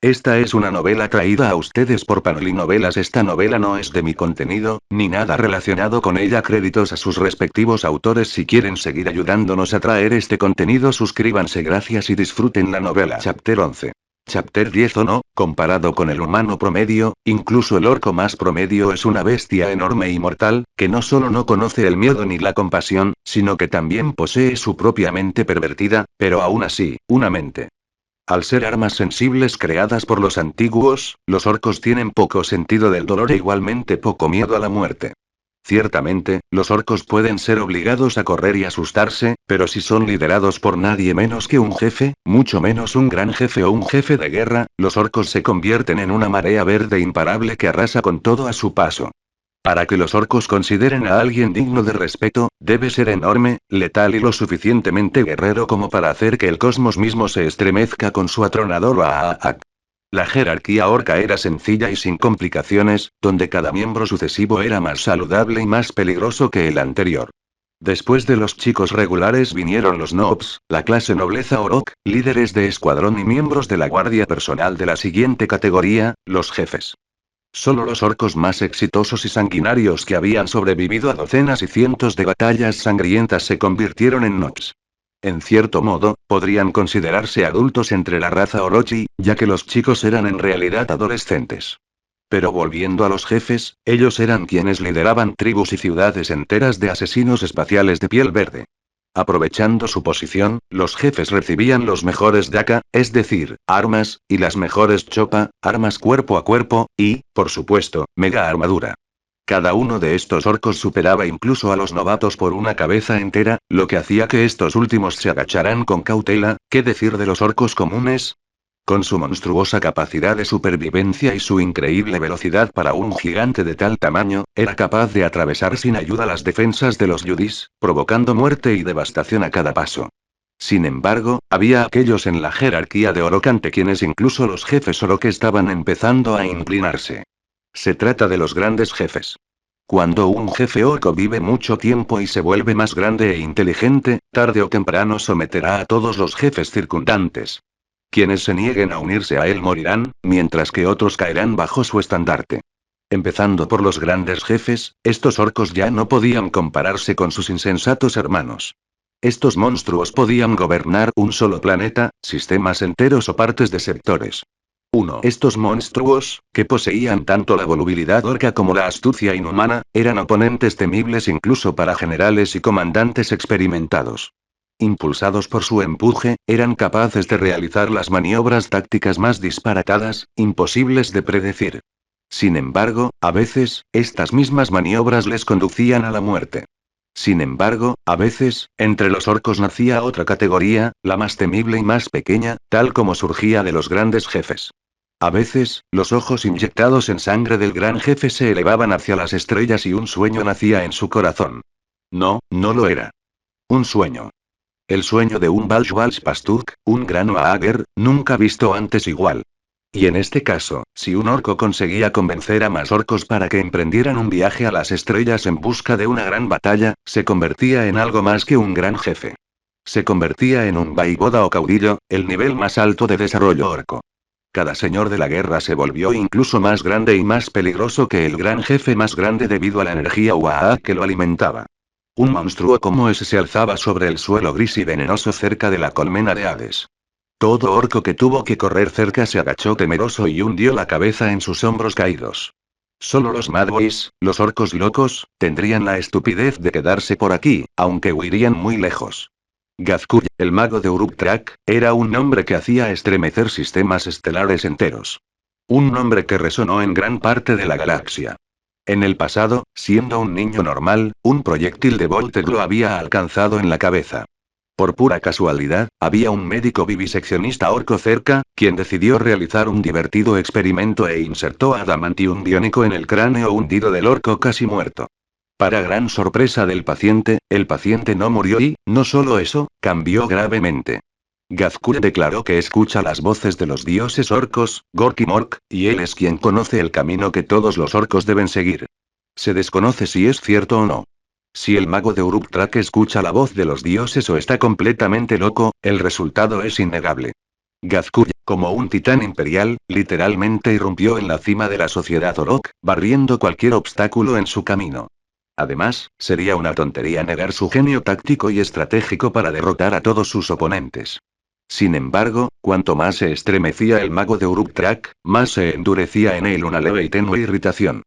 Esta es una novela traída a ustedes por Panoli Novelas. Esta novela no es de mi contenido, ni nada relacionado con ella. Créditos a sus respectivos autores. Si quieren seguir ayudándonos a traer este contenido, suscríbanse. Gracias y disfruten la novela. Chapter 11. Chapter 10 o no, comparado con el humano promedio, incluso el orco más promedio es una bestia enorme y mortal, que no solo no conoce el miedo ni la compasión, sino que también posee su propia mente pervertida, pero aún así, una mente. Al ser armas sensibles creadas por los antiguos, los orcos tienen poco sentido del dolor e igualmente poco miedo a la muerte. Ciertamente, los orcos pueden ser obligados a correr y asustarse, pero si son liderados por nadie menos que un jefe, mucho menos un gran jefe o un jefe de guerra, los orcos se convierten en una marea verde imparable que arrasa con todo a su paso. Para que los orcos consideren a alguien digno de respeto, debe ser enorme, letal y lo suficientemente guerrero como para hacer que el cosmos mismo se estremezca con su atronador Waaak. La jerarquía orca era sencilla y sin complicaciones, donde cada miembro sucesivo era más saludable y más peligroso que el anterior. Después de los chicos regulares vinieron los noobs, la clase nobleza orc, líderes de escuadrón y miembros de la guardia personal de la siguiente categoría, los jefes. Solo los orcos más exitosos y sanguinarios que habían sobrevivido a docenas y cientos de batallas sangrientas se convirtieron en noobs. En cierto modo, podrían considerarse adultos entre la raza Orochi, ya que los chicos eran en realidad adolescentes. Pero volviendo a los jefes, ellos eran quienes lideraban tribus y ciudades enteras de asesinos espaciales de piel verde. Aprovechando su posición, los jefes recibían los mejores Daka, es decir, armas, y las mejores Chopa, armas cuerpo a cuerpo, y, por supuesto, mega armadura. Cada uno de estos orcos superaba incluso a los novatos por una cabeza entera, lo que hacía que estos últimos se agacharan con cautela. ¿Qué decir de los orcos comunes? Con su monstruosa capacidad de supervivencia y su increíble velocidad para un gigante de tal tamaño, era capaz de atravesar sin ayuda las defensas de los yudis, provocando muerte y devastación a cada paso. Sin embargo, había aquellos en la jerarquía de Orok ante quienes incluso los jefes Orok estaban empezando a inclinarse. Se trata de los grandes jefes. Cuando un jefe orco vive mucho tiempo y se vuelve más grande e inteligente, tarde o temprano someterá a todos los jefes circundantes. Quienes se nieguen a unirse a él morirán, mientras que otros caerán bajo su estandarte. Empezando por los grandes jefes, estos orcos ya no podían compararse con sus insensatos hermanos. Estos monstruos podían gobernar un solo planeta, sistemas enteros o partes de sectores. 1. Estos monstruos, que poseían tanto la volubilidad orca como la astucia inhumana, eran oponentes temibles incluso para generales y comandantes experimentados. Impulsados por su empuje, eran capaces de realizar las maniobras tácticas más disparatadas, imposibles de predecir. Sin embargo, a veces, estas mismas maniobras les conducían a la muerte. Sin embargo, a veces, entre los orcos nacía otra categoría, la más temible y más pequeña, tal como surgía de los grandes jefes. A veces, los ojos inyectados en sangre del gran jefe se elevaban hacia las estrellas y un sueño nacía en su corazón. No, no lo era. Un sueño. El sueño de un Balshwals Pastuk, un gran Waager, nunca visto antes igual. Y en este caso, si un orco conseguía convencer a más orcos para que emprendieran un viaje a las estrellas en busca de una gran batalla, se convertía en algo más que un gran jefe. Se convertía en un Vaivoda o caudillo, el nivel más alto de desarrollo orco. Cada señor de la guerra se volvió incluso más grande y más peligroso que el gran jefe más grande debido a la energía Waaag que lo alimentaba. Un monstruo como ese se alzaba sobre el suelo gris y venenoso cerca de la colmena de Hades. Todo orco que tuvo que correr cerca se agachó temeroso y hundió la cabeza en sus hombros caídos. Solo los Madboys, los orcos locos, tendrían la estupidez de quedarse por aquí, aunque huirían muy lejos. Gazkull, el mago de Uruk-Trak, era un nombre que hacía estremecer sistemas estelares enteros. Un nombre que resonó en gran parte de la galaxia. En el pasado, siendo un niño normal, un proyectil de Voltec lo había alcanzado en la cabeza. Por pura casualidad, había un médico viviseccionista orco cerca, quien decidió realizar un divertido experimento e insertó adamantium biónico en el cráneo hundido del orco casi muerto. Para gran sorpresa del paciente, el paciente no murió y, no solo eso, cambió gravemente. Gazkull declaró que escucha las voces de los dioses orcos, Gork y Mork, y él es quien conoce el camino que todos los orcos deben seguir. Se desconoce si es cierto o no. Si el mago de Uruk-Trak escucha la voz de los dioses o está completamente loco, el resultado es innegable. Gazkull, Como un titán imperial, literalmente irrumpió en la cima de la sociedad Orok, barriendo cualquier obstáculo en su camino. Además, sería una tontería negar su genio táctico y estratégico para derrotar a todos sus oponentes. Sin embargo, cuanto más se estremecía el mago de Uruk-Trak, más se endurecía en él una leve y tenue irritación.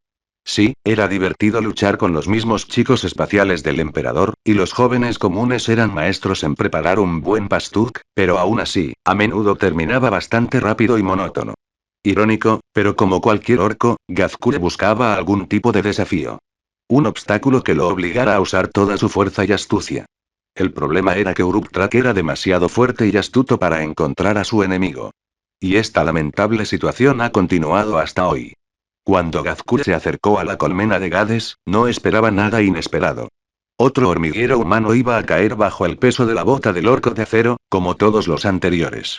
Sí, era divertido luchar con los mismos chicos espaciales del emperador, y los jóvenes comunes eran maestros en preparar un buen pastuk, pero aún así, a menudo terminaba bastante rápido y monótono. Irónico, pero como cualquier orco, Gazkure buscaba algún tipo de desafío. Un obstáculo que lo obligara a usar toda su fuerza y astucia. El problema era que Uruk-Trak era demasiado fuerte y astuto para encontrar a su enemigo. Y esta lamentable situación ha continuado hasta hoy. Cuando Gazkure se acercó a la colmena de Gades, no esperaba nada inesperado. Otro hormiguero humano iba a caer bajo el peso de la bota del orco de acero, como todos los anteriores.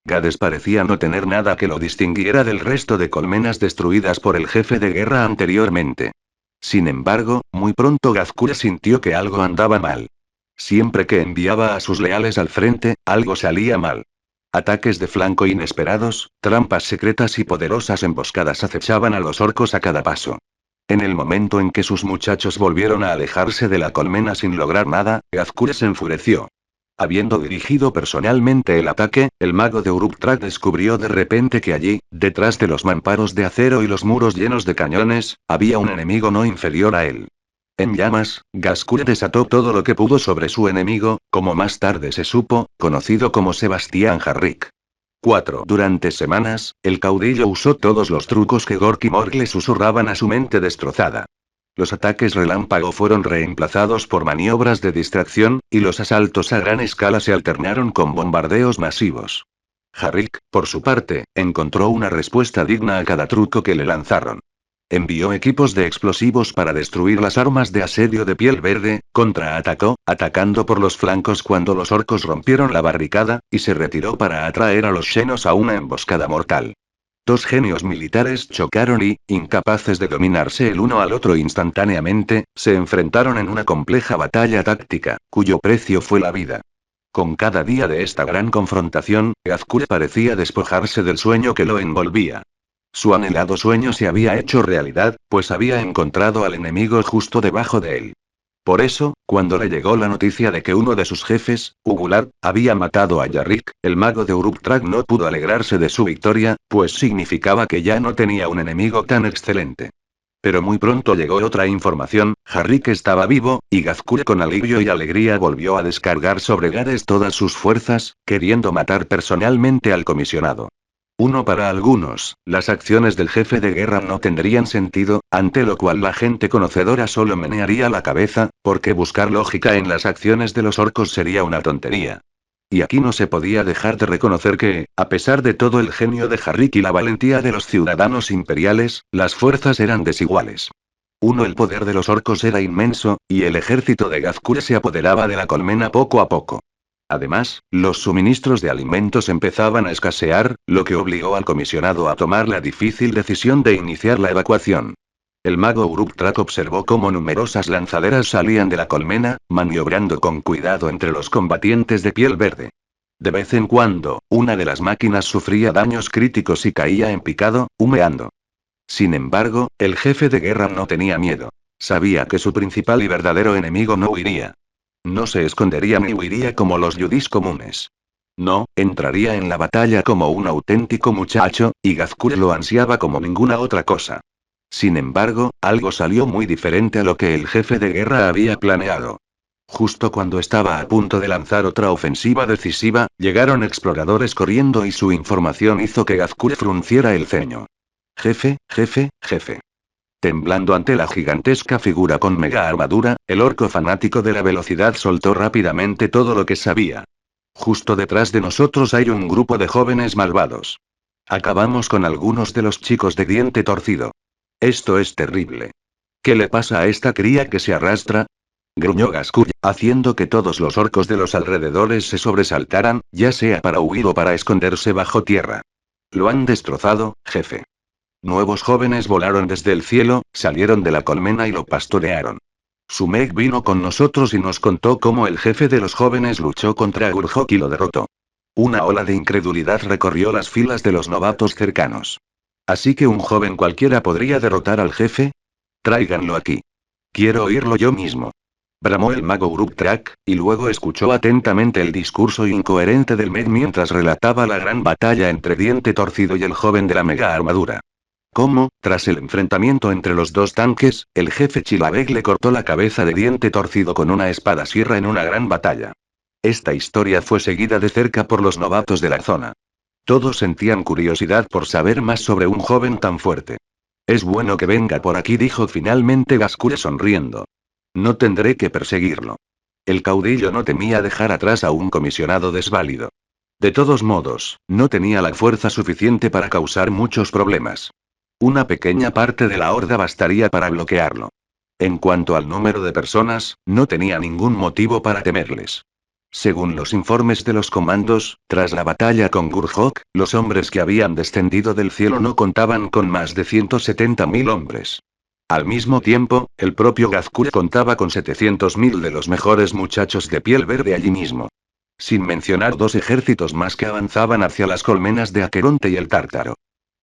Gades parecía no tener nada que lo distinguiera del resto de colmenas destruidas por el jefe de guerra anteriormente. Sin embargo, muy pronto Gazkure sintió que algo andaba mal. Siempre que enviaba a sus leales al frente, algo salía mal. Ataques de flanco inesperados, trampas secretas y poderosas emboscadas acechaban a los orcos a cada paso. En el momento en que sus muchachos volvieron a alejarse de la colmena sin lograr nada, Gazkure se enfureció. Habiendo dirigido personalmente el ataque, el mago de Uruk-Trak descubrió de repente que allí, detrás de los mamparos de acero y los muros llenos de cañones, había un enemigo no inferior a él. En llamas, Gazkure desató todo lo que pudo sobre su enemigo, como más tarde se supo, conocido como Sebastián Jarrik. 4. Durante semanas, el caudillo usó todos los trucos que Gork y Morg le susurraban a su mente destrozada. Los ataques relámpago fueron reemplazados por maniobras de distracción, y los asaltos a gran escala se alternaron con bombardeos masivos. Jarrik, por su parte, encontró una respuesta digna a cada truco que le lanzaron. Envió equipos de explosivos para destruir las armas de asedio de piel verde, contraatacó, atacando por los flancos cuando los orcos rompieron la barricada, y se retiró para atraer a los xenos a una emboscada mortal. Dos genios militares chocaron y, incapaces de dominarse el uno al otro instantáneamente, se enfrentaron en una compleja batalla táctica, cuyo precio fue la vida. Con cada día de esta gran confrontación, Gazkure parecía despojarse del sueño que lo envolvía. Su anhelado sueño se había hecho realidad, pues había encontrado al enemigo justo debajo de él. Por eso, cuando le llegó la noticia de que uno de sus jefes, Ugular, había matado a Yarrik, el mago de Uruk-Trak no pudo alegrarse de su victoria, pues significaba que ya no tenía un enemigo tan excelente. Pero muy pronto llegó otra información: Jarrik estaba vivo, y Gazkure con alivio y alegría volvió a descargar sobre Gades todas sus fuerzas, queriendo matar personalmente al comisionado. Para algunos, las acciones del jefe de guerra no tendrían sentido, ante lo cual la gente conocedora solo menearía la cabeza, porque buscar lógica en las acciones de los orcos sería una tontería. Y aquí no se podía dejar de reconocer que, a pesar de todo el genio de Jarrik y la valentía de los ciudadanos imperiales, las fuerzas eran desiguales. El poder de los orcos era inmenso, y el ejército de Gazkure se apoderaba de la colmena poco a poco. Además, los suministros de alimentos empezaban a escasear, lo que obligó al comisionado a tomar la difícil decisión de iniciar la evacuación. El mago Uruk-Trak observó cómo numerosas lanzaderas salían de la colmena, maniobrando con cuidado entre los combatientes de piel verde. De vez en cuando, una de las máquinas sufría daños críticos y caía en picado, humeando. Sin embargo, el jefe de guerra no tenía miedo. Sabía que su principal y verdadero enemigo no huiría. No se escondería ni huiría como los yudis comunes. No, entraría en la batalla como un auténtico muchacho, y Gazkure lo ansiaba como ninguna otra cosa. Sin embargo, algo salió muy diferente a lo que el jefe de guerra había planeado. Justo cuando estaba a punto de lanzar otra ofensiva decisiva, llegaron exploradores corriendo y su información hizo que Gazkure frunciera el ceño. Jefe, jefe, jefe. Temblando ante la gigantesca figura con mega armadura, el orco fanático de la velocidad soltó rápidamente todo lo que sabía. Justo detrás de nosotros hay un grupo de jóvenes malvados. Acabamos con algunos de los chicos de diente torcido. Esto es terrible. ¿Qué le pasa a esta cría que se arrastra? Gruñó Gazkure, haciendo que todos los orcos de los alrededores se sobresaltaran, ya sea para huir o para esconderse bajo tierra. Lo han destrozado, jefe. Nuevos jóvenes volaron desde el cielo, salieron de la colmena y lo pastorearon. Sumek vino con nosotros y nos contó cómo el jefe de los jóvenes luchó contra Gurhok y lo derrotó. Una ola de incredulidad recorrió las filas de los novatos cercanos. ¿Así que un joven cualquiera podría derrotar al jefe? Tráiganlo aquí. Quiero oírlo yo mismo. Bramó el mago Uruk-Trak, y luego escuchó atentamente el discurso incoherente del Med mientras relataba la gran batalla entre Diente Torcido y el joven de la mega armadura. Cómo, tras el enfrentamiento entre los dos tanques, el jefe Chilabeg le cortó la cabeza de Diente Torcido con una espada sierra en una gran batalla. Esta historia fue seguida de cerca por los novatos de la zona. Todos sentían curiosidad por saber más sobre un joven tan fuerte. Es bueno que venga por aquí, dijo finalmente Gascure sonriendo. No tendré que perseguirlo. El caudillo no temía dejar atrás a un comisionado desválido. De todos modos, no tenía la fuerza suficiente para causar muchos problemas. Una pequeña parte de la horda bastaría para bloquearlo. En cuanto al número de personas, no tenía ningún motivo para temerles. Según los informes de los comandos, tras la batalla con Gurhok, los hombres que habían descendido del cielo no contaban con más de 170.000 hombres. Al mismo tiempo, el propio Gazkure contaba con 700.000 de los mejores muchachos de piel verde allí mismo. Sin mencionar dos ejércitos más que avanzaban hacia las colmenas de Aqueronte y el Tártaro.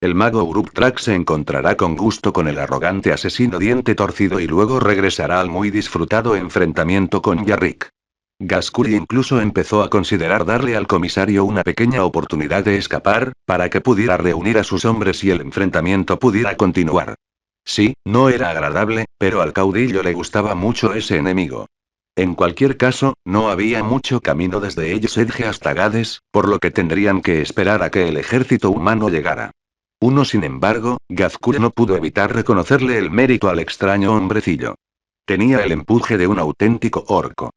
El mago Uruk-Trak se encontrará con gusto con el arrogante asesino Diente Torcido y luego regresará al muy disfrutado enfrentamiento con Yarrik. Gazkure incluso empezó a considerar darle al comisario una pequeña oportunidad de escapar, para que pudiera reunir a sus hombres y el enfrentamiento pudiera continuar. Sí, no era agradable, pero al caudillo le gustaba mucho ese enemigo. En cualquier caso, no había mucho camino desde ellos Edge hasta Gades, por lo que tendrían que esperar a que el ejército humano llegara. Sin embargo, Gazkure no pudo evitar reconocerle el mérito al extraño hombrecillo. Tenía el empuje de un auténtico orco.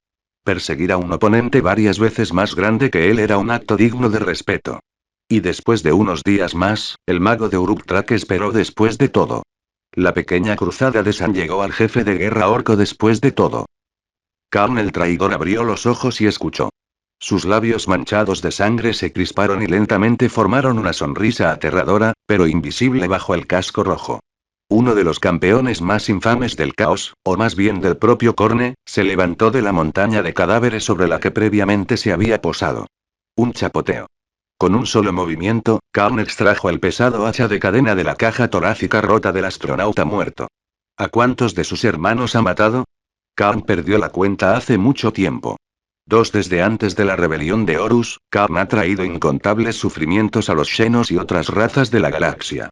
Perseguir a un oponente varias veces más grande que él era un acto digno de respeto. Y después de unos días más, el mago de Uruk-Trak esperó después de todo. La pequeña cruzada de San llegó al jefe de guerra orco después de todo. Karn el traidor abrió los ojos y escuchó. Sus labios manchados de sangre se crisparon y lentamente formaron una sonrisa aterradora, pero invisible bajo el casco rojo. Uno de los campeones más infames del caos, o más bien del propio Corne, se levantó de la montaña de cadáveres sobre la que previamente se había posado. Un chapoteo. Con un solo movimiento, Karn extrajo el pesado hacha de cadena de la caja torácica rota del astronauta muerto. ¿A cuántos de sus hermanos ha matado? Karn perdió la cuenta hace mucho tiempo. Desde antes de la rebelión de Horus, Karn ha traído incontables sufrimientos a los Xenos y otras razas de la galaxia.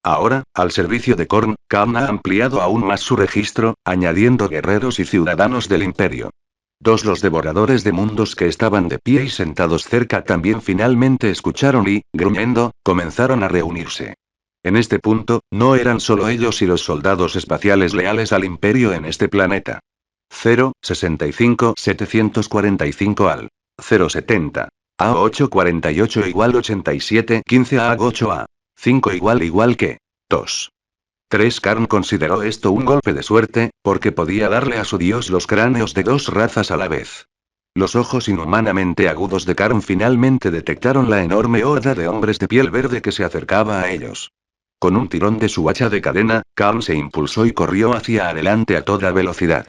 Ahora, al servicio de Korn, Karn ha ampliado aún más su registro, añadiendo guerreros y ciudadanos del Imperio. Los devoradores de mundos que estaban de pie y sentados cerca también finalmente escucharon y, gruñendo, comenzaron a reunirse. En este punto, no eran solo ellos y los soldados espaciales leales al Imperio en este planeta. 0,65 745 al 0,70. A848 igual 87 15 A8A. 5 igual que 2. 3 Karn consideró esto un golpe de suerte, porque podía darle a su dios los cráneos de dos razas a la vez. Los ojos inhumanamente agudos de Karn finalmente detectaron la enorme horda de hombres de piel verde que se acercaba a ellos. Con un tirón de su hacha de cadena, Karn se impulsó y corrió hacia adelante a toda velocidad.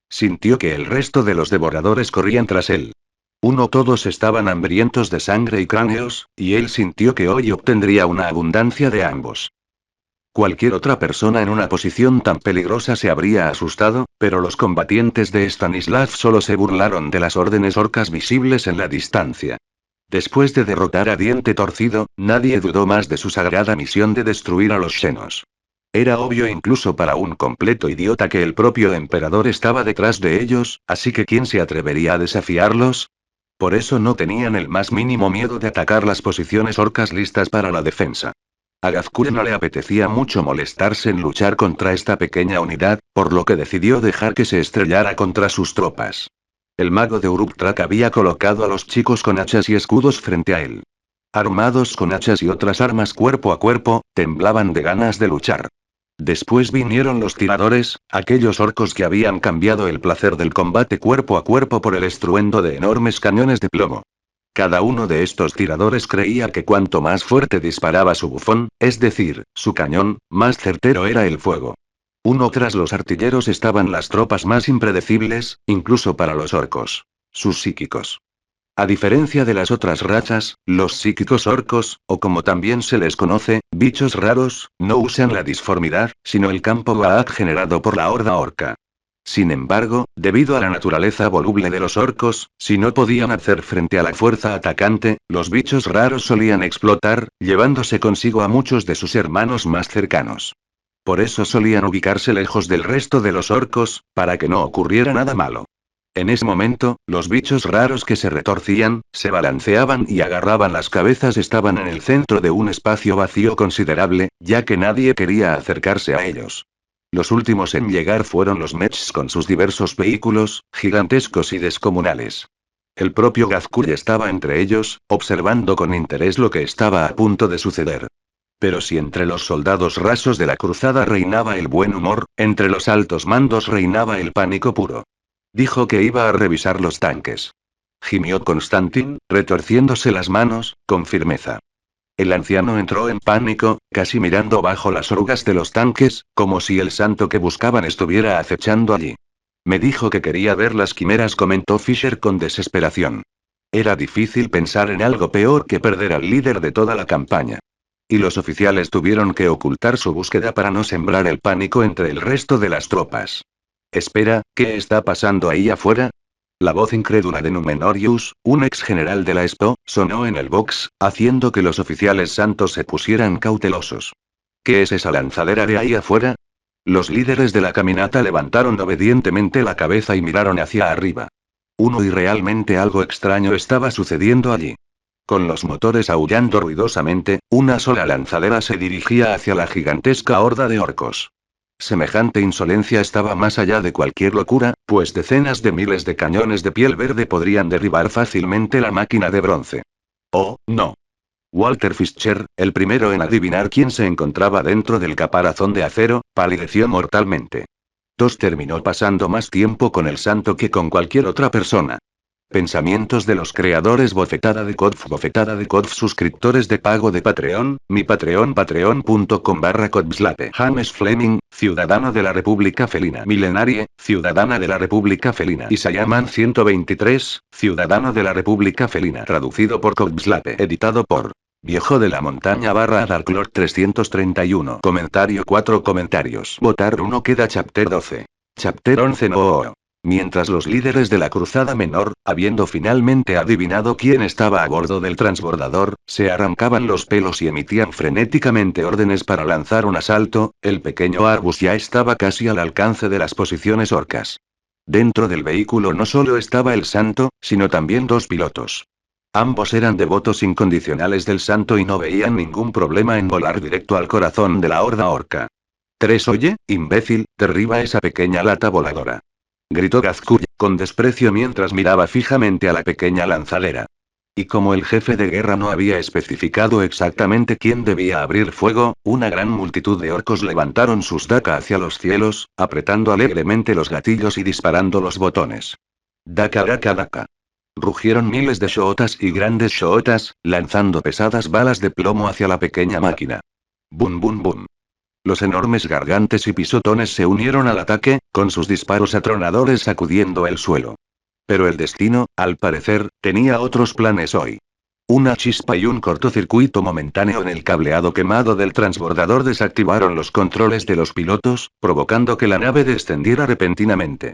Sintió que el resto de los devoradores corrían tras él. Todos estaban hambrientos de sangre y cráneos, y él sintió que hoy obtendría una abundancia de ambos. Cualquier otra persona en una posición tan peligrosa se habría asustado, pero los combatientes de Stanislav solo se burlaron de las órdenes orcas visibles en la distancia. Después de derrotar a Diente Torcido, nadie dudó más de su sagrada misión de destruir a los Xenos. Era obvio incluso para un completo idiota que el propio emperador estaba detrás de ellos, así que ¿quién se atrevería a desafiarlos? Por eso no tenían el más mínimo miedo de atacar las posiciones orcas listas para la defensa. A Gazkure no le apetecía mucho molestarse en luchar contra esta pequeña unidad, por lo que decidió dejar que se estrellara contra sus tropas. El mago de Uruk-Trak había colocado a los chicos con hachas y escudos frente a él. Armados con hachas y otras armas cuerpo a cuerpo, temblaban de ganas de luchar. Después vinieron los tiradores, aquellos orcos que habían cambiado el placer del combate cuerpo a cuerpo por el estruendo de enormes cañones de plomo. Cada uno de estos tiradores creía que cuanto más fuerte disparaba su bufón, es decir, su cañón, más certero era el fuego. Tras los artilleros estaban las tropas más impredecibles, incluso para los orcos. Sus psíquicos. A diferencia de las otras razas, los psíquicos orcos, o como también se les conoce, bichos raros, no usan la disformidad, sino el campo Baat generado por la horda orca. Sin embargo, debido a la naturaleza voluble de los orcos, si no podían hacer frente a la fuerza atacante, los bichos raros solían explotar, llevándose consigo a muchos de sus hermanos más cercanos. Por eso solían ubicarse lejos del resto de los orcos, para que no ocurriera nada malo. En ese momento, los bichos raros que se retorcían, se balanceaban y agarraban las cabezas estaban en el centro de un espacio vacío considerable, ya que nadie quería acercarse a ellos. Los últimos en llegar fueron los mechs con sus diversos vehículos, gigantescos y descomunales. El propio Gazkull estaba entre ellos, observando con interés lo que estaba a punto de suceder. Pero si entre los soldados rasos de la cruzada reinaba el buen humor, entre los altos mandos reinaba el pánico puro. Dijo que iba a revisar los tanques. Gimió Constantin, retorciéndose las manos, con firmeza. El anciano entró en pánico, casi mirando bajo las orugas de los tanques, como si el santo que buscaban estuviera acechando allí. Me dijo que quería ver las quimeras, comentó Fisher con desesperación. Era difícil pensar en algo peor que perder al líder de toda la campaña. Y los oficiales tuvieron que ocultar su búsqueda para no sembrar el pánico entre el resto de las tropas. Espera, ¿qué está pasando ahí afuera? La voz incrédula de Numenorius, un ex general de la SPO, sonó en el box, haciendo que los oficiales santos se pusieran cautelosos. ¿Qué es esa lanzadera de ahí afuera? Los líderes de la caminata levantaron obedientemente la cabeza y miraron hacia arriba. Y realmente algo extraño estaba sucediendo allí. Con los motores aullando ruidosamente, una sola lanzadera se dirigía hacia la gigantesca horda de orcos. Semejante insolencia estaba más allá de cualquier locura, pues decenas de miles de cañones de piel verde podrían derribar fácilmente la máquina de bronce. Oh, no. Walter Fischer, el primero en adivinar quién se encontraba dentro del caparazón de acero, palideció mortalmente. Tos terminó pasando más tiempo con el santo que con cualquier otra persona. Pensamientos de los creadores. Bofetada de Kodf suscriptores de pago de Patreon, mi Patreon patreon.com/Kodslape. James Fleming, ciudadano de la República Felina. Milenarie, ciudadana de la República Felina. Isayaman 123, ciudadano de la República Felina. Traducido por Kodslape. Editado por Viejo de la Montaña Darklord 331. Comentario 4 comentarios. Votar 1 queda Chapter 12. Chapter 11 no. Mientras los líderes de la Cruzada Menor, habiendo finalmente adivinado quién estaba a bordo del transbordador, se arrancaban los pelos y emitían frenéticamente órdenes para lanzar un asalto, el pequeño Arbus ya estaba casi al alcance de las posiciones orcas. Dentro del vehículo no solo estaba el santo, sino también dos pilotos. Ambos eran devotos incondicionales del santo y no veían ningún problema en volar directo al corazón de la horda orca. Oye, imbécil, derriba esa pequeña lata voladora. Gritó Gazkull, con desprecio mientras miraba fijamente a la pequeña lanzadera. Y como el jefe de guerra no había especificado exactamente quién debía abrir fuego, una gran multitud de orcos levantaron sus daca hacia los cielos, apretando alegremente los gatillos y disparando los botones. Daca daca daca. Rugieron miles de shootas y grandes shootas, lanzando pesadas balas de plomo hacia la pequeña máquina. Bum bum bum. Los enormes gargantes y pisotones se unieron al ataque, con sus disparos atronadores sacudiendo el suelo. Pero el destino, al parecer, tenía otros planes hoy. Una chispa y un cortocircuito momentáneo en el cableado quemado del transbordador desactivaron los controles de los pilotos, provocando que la nave descendiera repentinamente.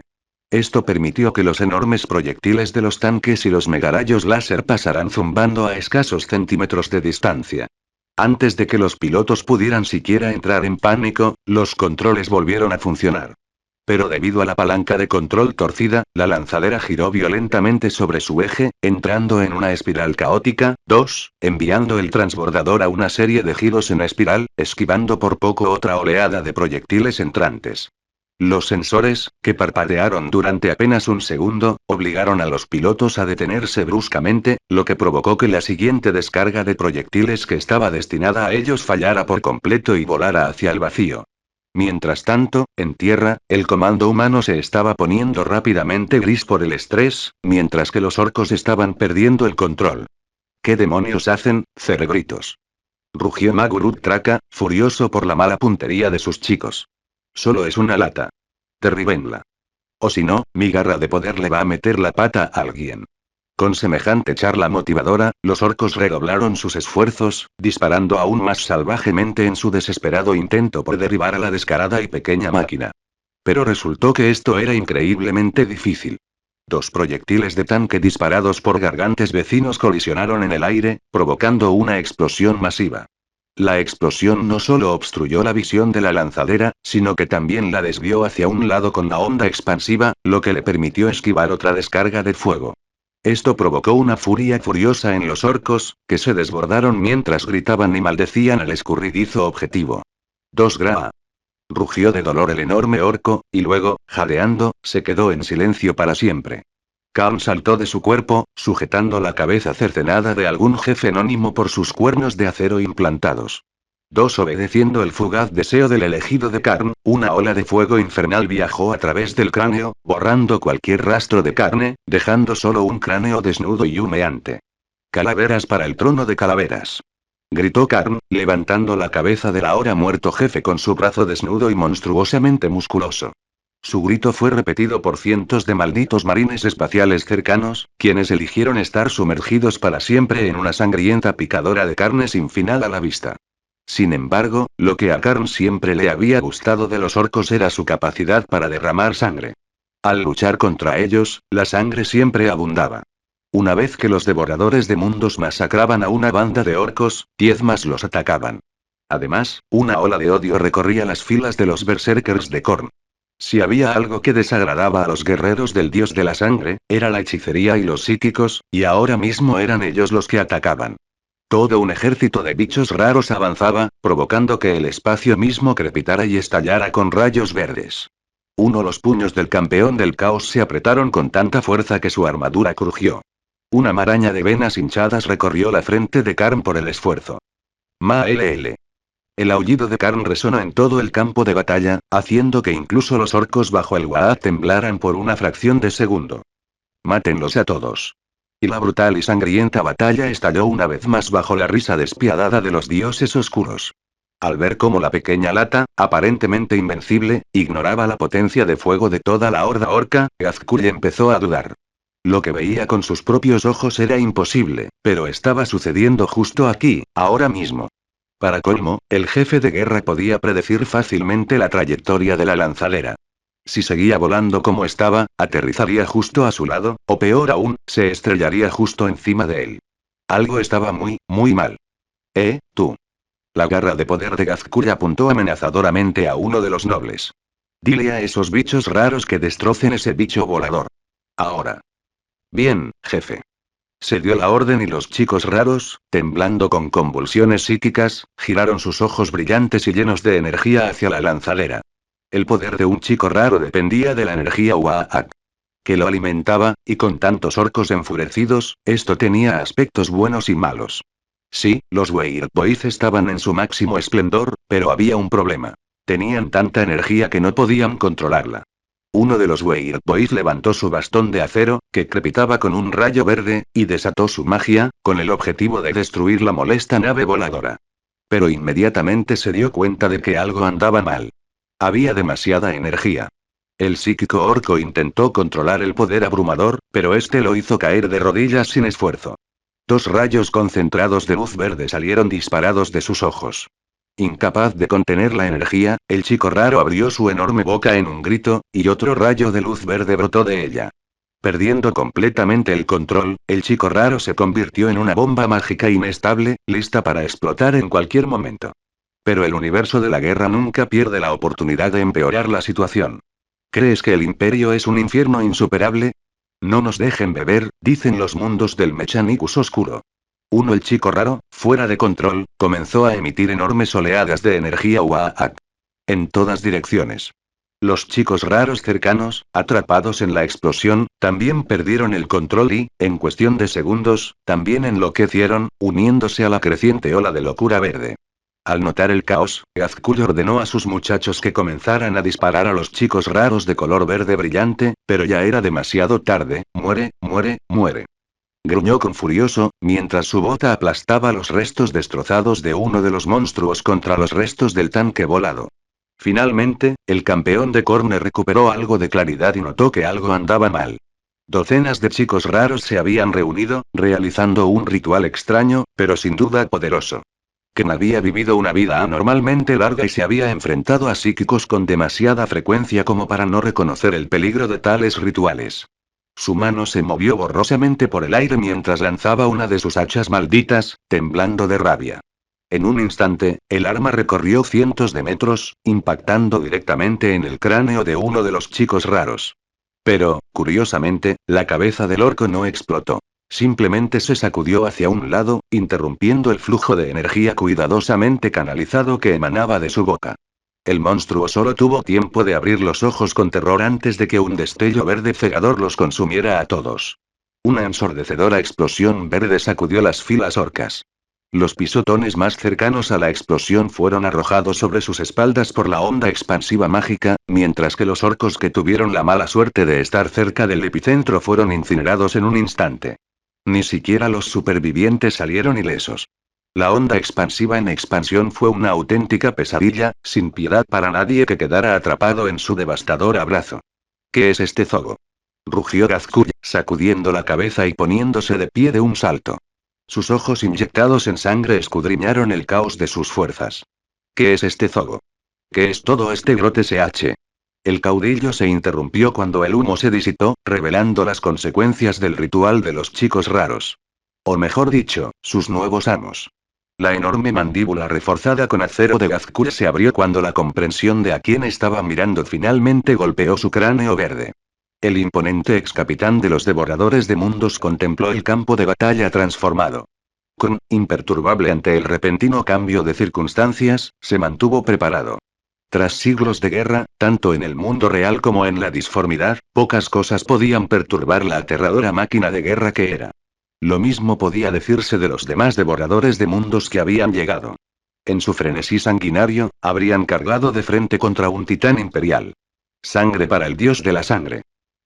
Esto permitió que los enormes proyectiles de los tanques y los megarayos láser pasaran zumbando a escasos centímetros de distancia. Antes de que los pilotos pudieran siquiera entrar en pánico, los controles volvieron a funcionar. Pero debido a la palanca de control torcida, la lanzadera giró violentamente sobre su eje, entrando en una espiral caótica, enviando el transbordador a una serie de giros en espiral, esquivando por poco otra oleada de proyectiles entrantes. Los sensores, que parpadearon durante apenas un segundo, obligaron a los pilotos a detenerse bruscamente, lo que provocó que la siguiente descarga de proyectiles que estaba destinada a ellos fallara por completo y volara hacia el vacío. Mientras tanto, en tierra, el comando humano se estaba poniendo rápidamente gris por el estrés, mientras que los orcos estaban perdiendo el control. ¿Qué demonios hacen, cerebritos? Rugió Magurut Traka, furioso por la mala puntería de sus chicos. Solo es una lata. Derríbenla. O si no, mi garra de poder le va a meter la pata a alguien. Con semejante charla motivadora, los orcos redoblaron sus esfuerzos, disparando aún más salvajemente en su desesperado intento por derribar a la descarada y pequeña máquina. Pero resultó que esto era increíblemente difícil. Dos proyectiles de tanque disparados por gargantes vecinos colisionaron en el aire, provocando una explosión masiva. La explosión no solo obstruyó la visión de la lanzadera, sino que también la desvió hacia un lado con la onda expansiva, lo que le permitió esquivar otra descarga de fuego. Esto provocó una furia furiosa en los orcos, que se desbordaron mientras gritaban y maldecían al escurridizo objetivo. Dos gra. Rugió de dolor el enorme orco, y luego, jadeando, se quedó en silencio para siempre. Khan saltó de su cuerpo, sujetando la cabeza cercenada de algún jefe anónimo por sus cuernos de acero implantados. Dos obedeciendo el fugaz deseo del elegido de Karn, una ola de fuego infernal viajó a través del cráneo, borrando cualquier rastro de carne, dejando solo un cráneo desnudo y humeante. Calaveras para el trono de calaveras. Gritó Karn, levantando la cabeza del ahora muerto jefe con su brazo desnudo y monstruosamente musculoso. Su grito fue repetido por cientos de malditos marines espaciales cercanos, quienes eligieron estar sumergidos para siempre en una sangrienta picadora de carne sin final a la vista. Sin embargo, lo que a Karn siempre le había gustado de los orcos era su capacidad para derramar sangre. Al luchar contra ellos, la sangre siempre abundaba. Una vez que los devoradores de mundos masacraban a una banda de orcos, 10 más los atacaban. Además, una ola de odio recorría las filas de los berserkers de Korn. Si había algo que desagradaba a los guerreros del dios de la sangre, era la hechicería y los psíquicos, y ahora mismo eran ellos los que atacaban. Todo un ejército de bichos raros avanzaba, provocando que el espacio mismo crepitara y estallara con rayos verdes. Los puños del campeón del caos se apretaron con tanta fuerza que su armadura crujió. Una maraña de venas hinchadas recorrió la frente de Karn por el esfuerzo. Ma-LL. El aullido de Karn resonó en todo el campo de batalla, haciendo que incluso los orcos bajo el Waad temblaran por una fracción de segundo. Mátenlos a todos. Y la brutal y sangrienta batalla estalló una vez más bajo la risa despiadada de los dioses oscuros. Al ver cómo la pequeña lata, aparentemente invencible, ignoraba la potencia de fuego de toda la horda orca, Gazkul empezó a dudar. Lo que veía con sus propios ojos era imposible, pero estaba sucediendo justo aquí, ahora mismo. Para colmo, el jefe de guerra podía predecir fácilmente la trayectoria de la lanzadera. Si seguía volando como estaba, aterrizaría justo a su lado, o peor aún, se estrellaría justo encima de él. Algo estaba muy, muy mal. Tú. La garra de poder de Gazkul apuntó amenazadoramente a uno de los nobles. Dile a esos bichos raros que destrocen ese bicho volador. Ahora. Bien, jefe. Se dio la orden y los chicos raros, temblando con convulsiones psíquicas, giraron sus ojos brillantes y llenos de energía hacia la lanzadera. El poder de un chico raro dependía de la energía Waak, que lo alimentaba, y con tantos orcos enfurecidos, esto tenía aspectos buenos y malos. Sí, los Weird Boys estaban en su máximo esplendor, pero había un problema. Tenían tanta energía que no podían controlarla. Uno de los Weird Boys levantó su bastón de acero, que crepitaba con un rayo verde, y desató su magia, con el objetivo de destruir la molesta nave voladora. Pero inmediatamente se dio cuenta de que algo andaba mal. Había demasiada energía. El psíquico orco intentó controlar el poder abrumador, pero este lo hizo caer de rodillas sin esfuerzo. Dos rayos concentrados de luz verde salieron disparados de sus ojos. Incapaz de contener la energía, el chico raro abrió su enorme boca en un grito, y otro rayo de luz verde brotó de ella. Perdiendo completamente el control, el chico raro se convirtió en una bomba mágica inestable, lista para explotar en cualquier momento. Pero el universo de la guerra nunca pierde la oportunidad de empeorar la situación. ¿Crees que el imperio es un infierno insuperable? No nos dejen beber, dicen los mundos del Mechanicus oscuro. El chico raro, fuera de control, comenzó a emitir enormes oleadas de energía Waak. En todas direcciones. Los chicos raros cercanos, atrapados en la explosión, también perdieron el control y, en cuestión de segundos, también enloquecieron, uniéndose a la creciente ola de locura verde. Al notar el caos, Gazkul ordenó a sus muchachos que comenzaran a disparar a los chicos raros de color verde brillante, pero ya era demasiado tarde. Muere, muere, muere. Gruñó con furioso, mientras su bota aplastaba los restos destrozados de uno de los monstruos contra los restos del tanque volado. Finalmente, el campeón de Korn recuperó algo de claridad y notó que algo andaba mal. Docenas de chicos raros se habían reunido, realizando un ritual extraño, pero sin duda poderoso. Ken había vivido una vida anormalmente larga y se había enfrentado a psíquicos con demasiada frecuencia como para no reconocer el peligro de tales rituales. Su mano se movió borrosamente por el aire mientras lanzaba una de sus hachas malditas, temblando de rabia. En un instante, el arma recorrió cientos de metros, impactando directamente en el cráneo de uno de los chicos raros. Pero, curiosamente, la cabeza del orco no explotó. Simplemente se sacudió hacia un lado, interrumpiendo el flujo de energía cuidadosamente canalizado que emanaba de su boca. El monstruo solo tuvo tiempo de abrir los ojos con terror antes de que un destello verde cegador los consumiera a todos. Una ensordecedora explosión verde sacudió las filas orcas. Los pisotones más cercanos a la explosión fueron arrojados sobre sus espaldas por la onda expansiva mágica, mientras que los orcos que tuvieron la mala suerte de estar cerca del epicentro fueron incinerados en un instante. Ni siquiera los supervivientes salieron ilesos. La onda expansiva en expansión fue una auténtica pesadilla, sin piedad para nadie que quedara atrapado en su devastador abrazo. ¿Qué es este zogo? Rugió Gazkull, sacudiendo la cabeza y poniéndose de pie de un salto. Sus ojos inyectados en sangre escudriñaron el caos de sus fuerzas. ¿Qué es este zogo? ¿Qué es todo este grote sh? El caudillo se interrumpió cuando el humo se disipó, revelando las consecuencias del ritual de los chicos raros. O mejor dicho, sus nuevos amos. La enorme mandíbula reforzada con acero de Gazkull se abrió cuando la comprensión de a quién estaba mirando finalmente golpeó su cráneo verde. El imponente ex capitán de los devoradores de mundos contempló el campo de batalla transformado. Imperturbable ante el repentino cambio de circunstancias, se mantuvo preparado. Tras siglos de guerra, tanto en el mundo real como en la disformidad, pocas cosas podían perturbar la aterradora máquina de guerra que era. Lo mismo podía decirse de los demás devoradores de mundos que habían llegado. En su frenesí sanguinario, habrían cargado de frente contra un titán imperial. Sangre para el dios de la sangre.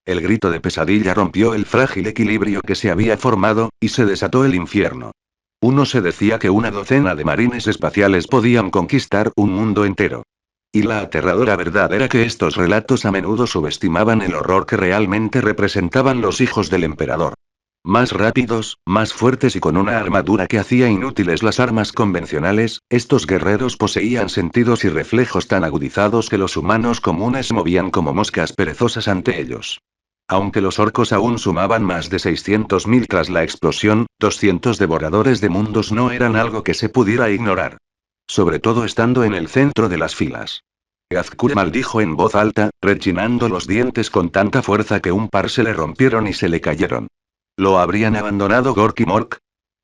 El grito de pesadilla rompió el frágil equilibrio que se había formado, y se desató el infierno. Uno se decía que una docena de marines espaciales podían conquistar un mundo entero. Y la aterradora verdad era que estos relatos a menudo subestimaban el horror que realmente representaban los hijos del emperador. Más rápidos, más fuertes y con una armadura que hacía inútiles las armas convencionales, estos guerreros poseían sentidos y reflejos tan agudizados que los humanos comunes se movían como moscas perezosas ante ellos. Aunque los orcos aún sumaban más de 600.000 tras la explosión, 200 devoradores de mundos no eran algo que se pudiera ignorar. Sobre todo estando en el centro de las filas. Gazkull maldijo en voz alta, rechinando los dientes con tanta fuerza que un par se le rompieron y se le cayeron. ¿Lo habrían abandonado Gork y Mork?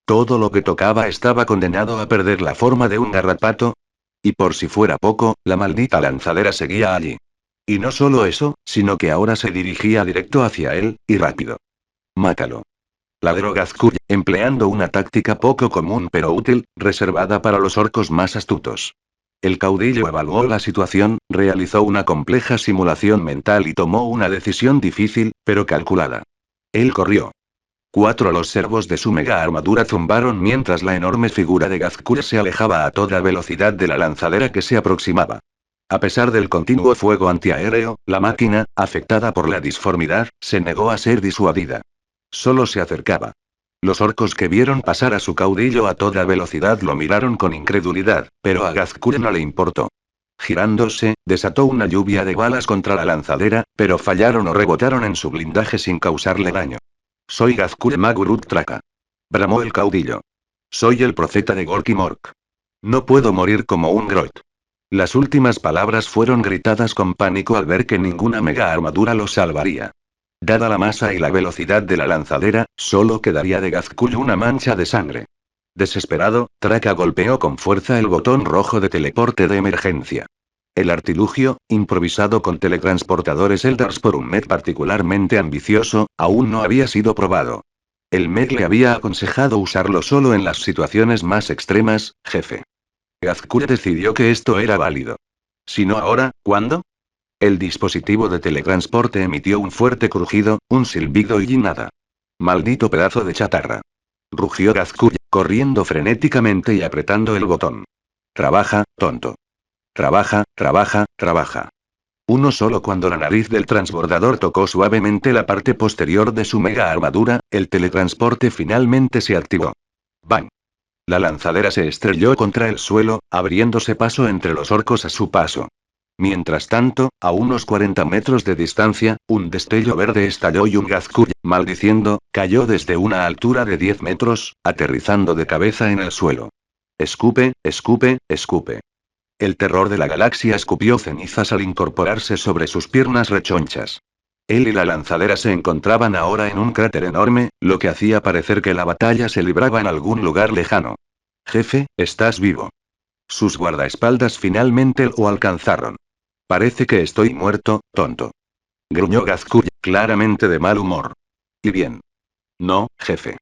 ¿Todo lo que tocaba estaba condenado a perder la forma de un garrapato? Y por si fuera poco, la maldita lanzadera seguía allí. Y no solo eso, sino que ahora se dirigía directo hacia él, y rápido. Mátalo. Ladró Gazkull, empleando una táctica poco común pero útil, reservada para los orcos más astutos. El caudillo evaluó la situación, realizó una compleja simulación mental y tomó una decisión difícil, pero calculada. Él corrió. 4 Los servos de su mega armadura zumbaron mientras la enorme figura de Gazkull se alejaba a toda velocidad de la lanzadera que se aproximaba. A pesar del continuo fuego antiaéreo, la máquina, afectada por la disformidad, se negó a ser disuadida. Solo se acercaba. Los orcos que vieron pasar a su caudillo a toda velocidad lo miraron con incredulidad, pero a Gazkull no le importó. Girándose, desató una lluvia de balas contra la lanzadera, pero fallaron o rebotaron en su blindaje sin causarle daño. Soy Gazkull Magurut Traka. Bramó el caudillo. Soy el profeta de Gork y Mork. No puedo morir como un Groot. Las últimas palabras fueron gritadas con pánico al ver que ninguna mega armadura lo salvaría. Dada la masa y la velocidad de la lanzadera, solo quedaría de Gazkull una mancha de sangre. Desesperado, Traka golpeó con fuerza el botón rojo de teleporte de emergencia. El artilugio, improvisado con teletransportadores Eldars por un Meg particularmente ambicioso, aún no había sido probado. El Meg le había aconsejado usarlo solo en las situaciones más extremas, jefe. Gazkull decidió que esto era válido. Si no ahora, ¿cuándo? El dispositivo de teletransporte emitió un fuerte crujido, un silbido y nada. Maldito pedazo de chatarra. Rugió Gazkull, corriendo frenéticamente y apretando el botón. Trabaja, tonto. Trabaja, trabaja, trabaja. Uno solo cuando la nariz del transbordador tocó suavemente la parte posterior de su mega armadura, el teletransporte finalmente se activó. ¡Bang! La lanzadera se estrelló contra el suelo, abriéndose paso entre los orcos a su paso. Mientras tanto, a unos 40 metros de distancia, un destello verde estalló y un Gazkull, maldiciendo, cayó desde una altura de 10 metros, aterrizando de cabeza en el suelo. Escupe, escupe, escupe. El terror de la galaxia escupió cenizas al incorporarse sobre sus piernas rechonchas. Él y la lanzadera se encontraban ahora en un cráter enorme, lo que hacía parecer que la batalla se libraba en algún lugar lejano. Jefe, estás vivo. Sus guardaespaldas finalmente lo alcanzaron. Parece que estoy muerto, tonto. Gruñó Gazkull, claramente de mal humor. ¿Y bien? No, jefe.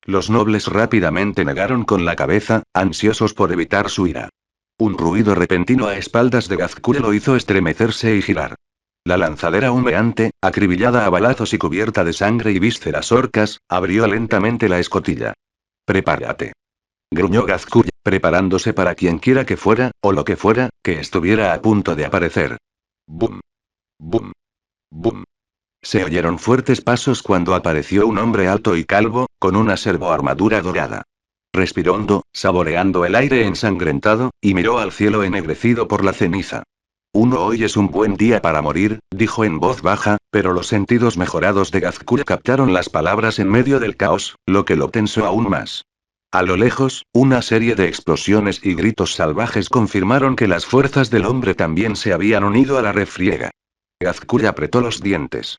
Los nobles rápidamente negaron con la cabeza, ansiosos por evitar su ira. Un ruido repentino a espaldas de Gazkull lo hizo estremecerse y girar. La lanzadera humeante, acribillada a balazos y cubierta de sangre y vísceras orcas, abrió lentamente la escotilla. Prepárate. Gruñó Gazkull, preparándose para quien quiera que fuera, o lo que fuera, que estuviera a punto de aparecer. ¡Bum! ¡Bum! ¡Bum! Se oyeron fuertes pasos cuando apareció un hombre alto y calvo, con una servoarmadura dorada. Respiró hondo, saboreando el aire ensangrentado, y miró al cielo ennegrecido por la ceniza. Hoy es un buen día para morir, dijo en voz baja, pero los sentidos mejorados de Gazkull captaron las palabras en medio del caos, lo que lo tensó aún más. A lo lejos, una serie de explosiones y gritos salvajes confirmaron que las fuerzas del hombre también se habían unido a la refriega. Gazkull apretó los dientes.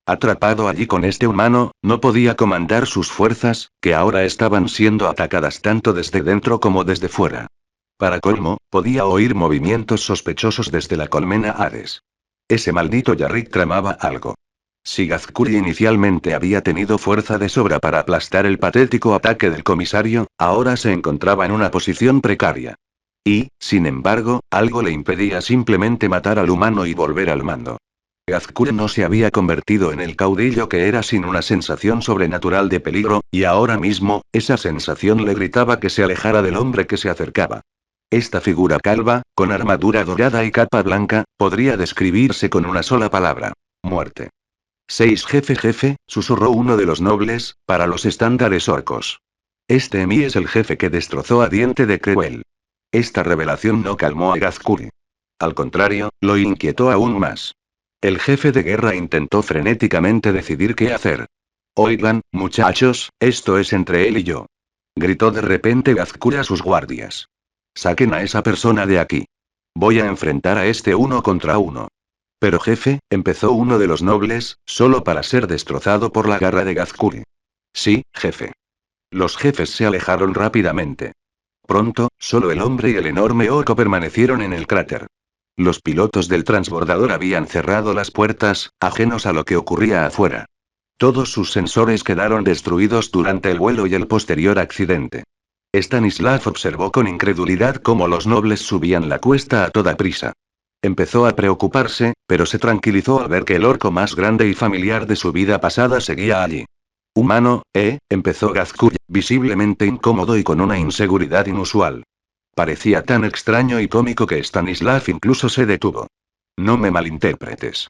Atrapado allí con este humano, no podía comandar sus fuerzas, que ahora estaban siendo atacadas tanto desde dentro como desde fuera. Para colmo, podía oír movimientos sospechosos desde la colmena Hades. Ese maldito Yarrick tramaba algo. Si Gazkull inicialmente había tenido fuerza de sobra para aplastar el patético ataque del comisario, ahora se encontraba en una posición precaria. Y, sin embargo, algo le impedía simplemente matar al humano y volver al mando. Gazkull no se había convertido en el caudillo que era sin una sensación sobrenatural de peligro, y ahora mismo, esa sensación le gritaba que se alejara del hombre que se acercaba. Esta figura calva, con armadura dorada y capa blanca, podría describirse con una sola palabra: muerte. Jefe, susurró uno de los nobles, para los estándares orcos. Este Emi es el jefe que destrozó a Diente de Creuel. Esta revelación no calmó a Gazkull. Al contrario, lo inquietó aún más. El jefe de guerra intentó frenéticamente decidir qué hacer. Oigan, muchachos, esto es entre él y yo. Gritó de repente Gazkull a sus guardias. Saquen a esa persona de aquí. Voy a enfrentar a este 1 contra 1. Pero jefe, empezó uno de los nobles, solo para ser destrozado por la garra de Gazkull. Sí, jefe. Los jefes se alejaron rápidamente. Pronto, solo el hombre y el enorme orco permanecieron en el cráter. Los pilotos del transbordador habían cerrado las puertas, ajenos a lo que ocurría afuera. Todos sus sensores quedaron destruidos durante el vuelo y el posterior accidente. Stanislav observó con incredulidad cómo los nobles subían la cuesta a toda prisa. Empezó a preocuparse, pero se tranquilizó al ver que el orco más grande y familiar de su vida pasada seguía allí. Humano, empezó Gazkull, visiblemente incómodo y con una inseguridad inusual. Parecía tan extraño y cómico que Stanislav incluso se detuvo. No me malinterpretes.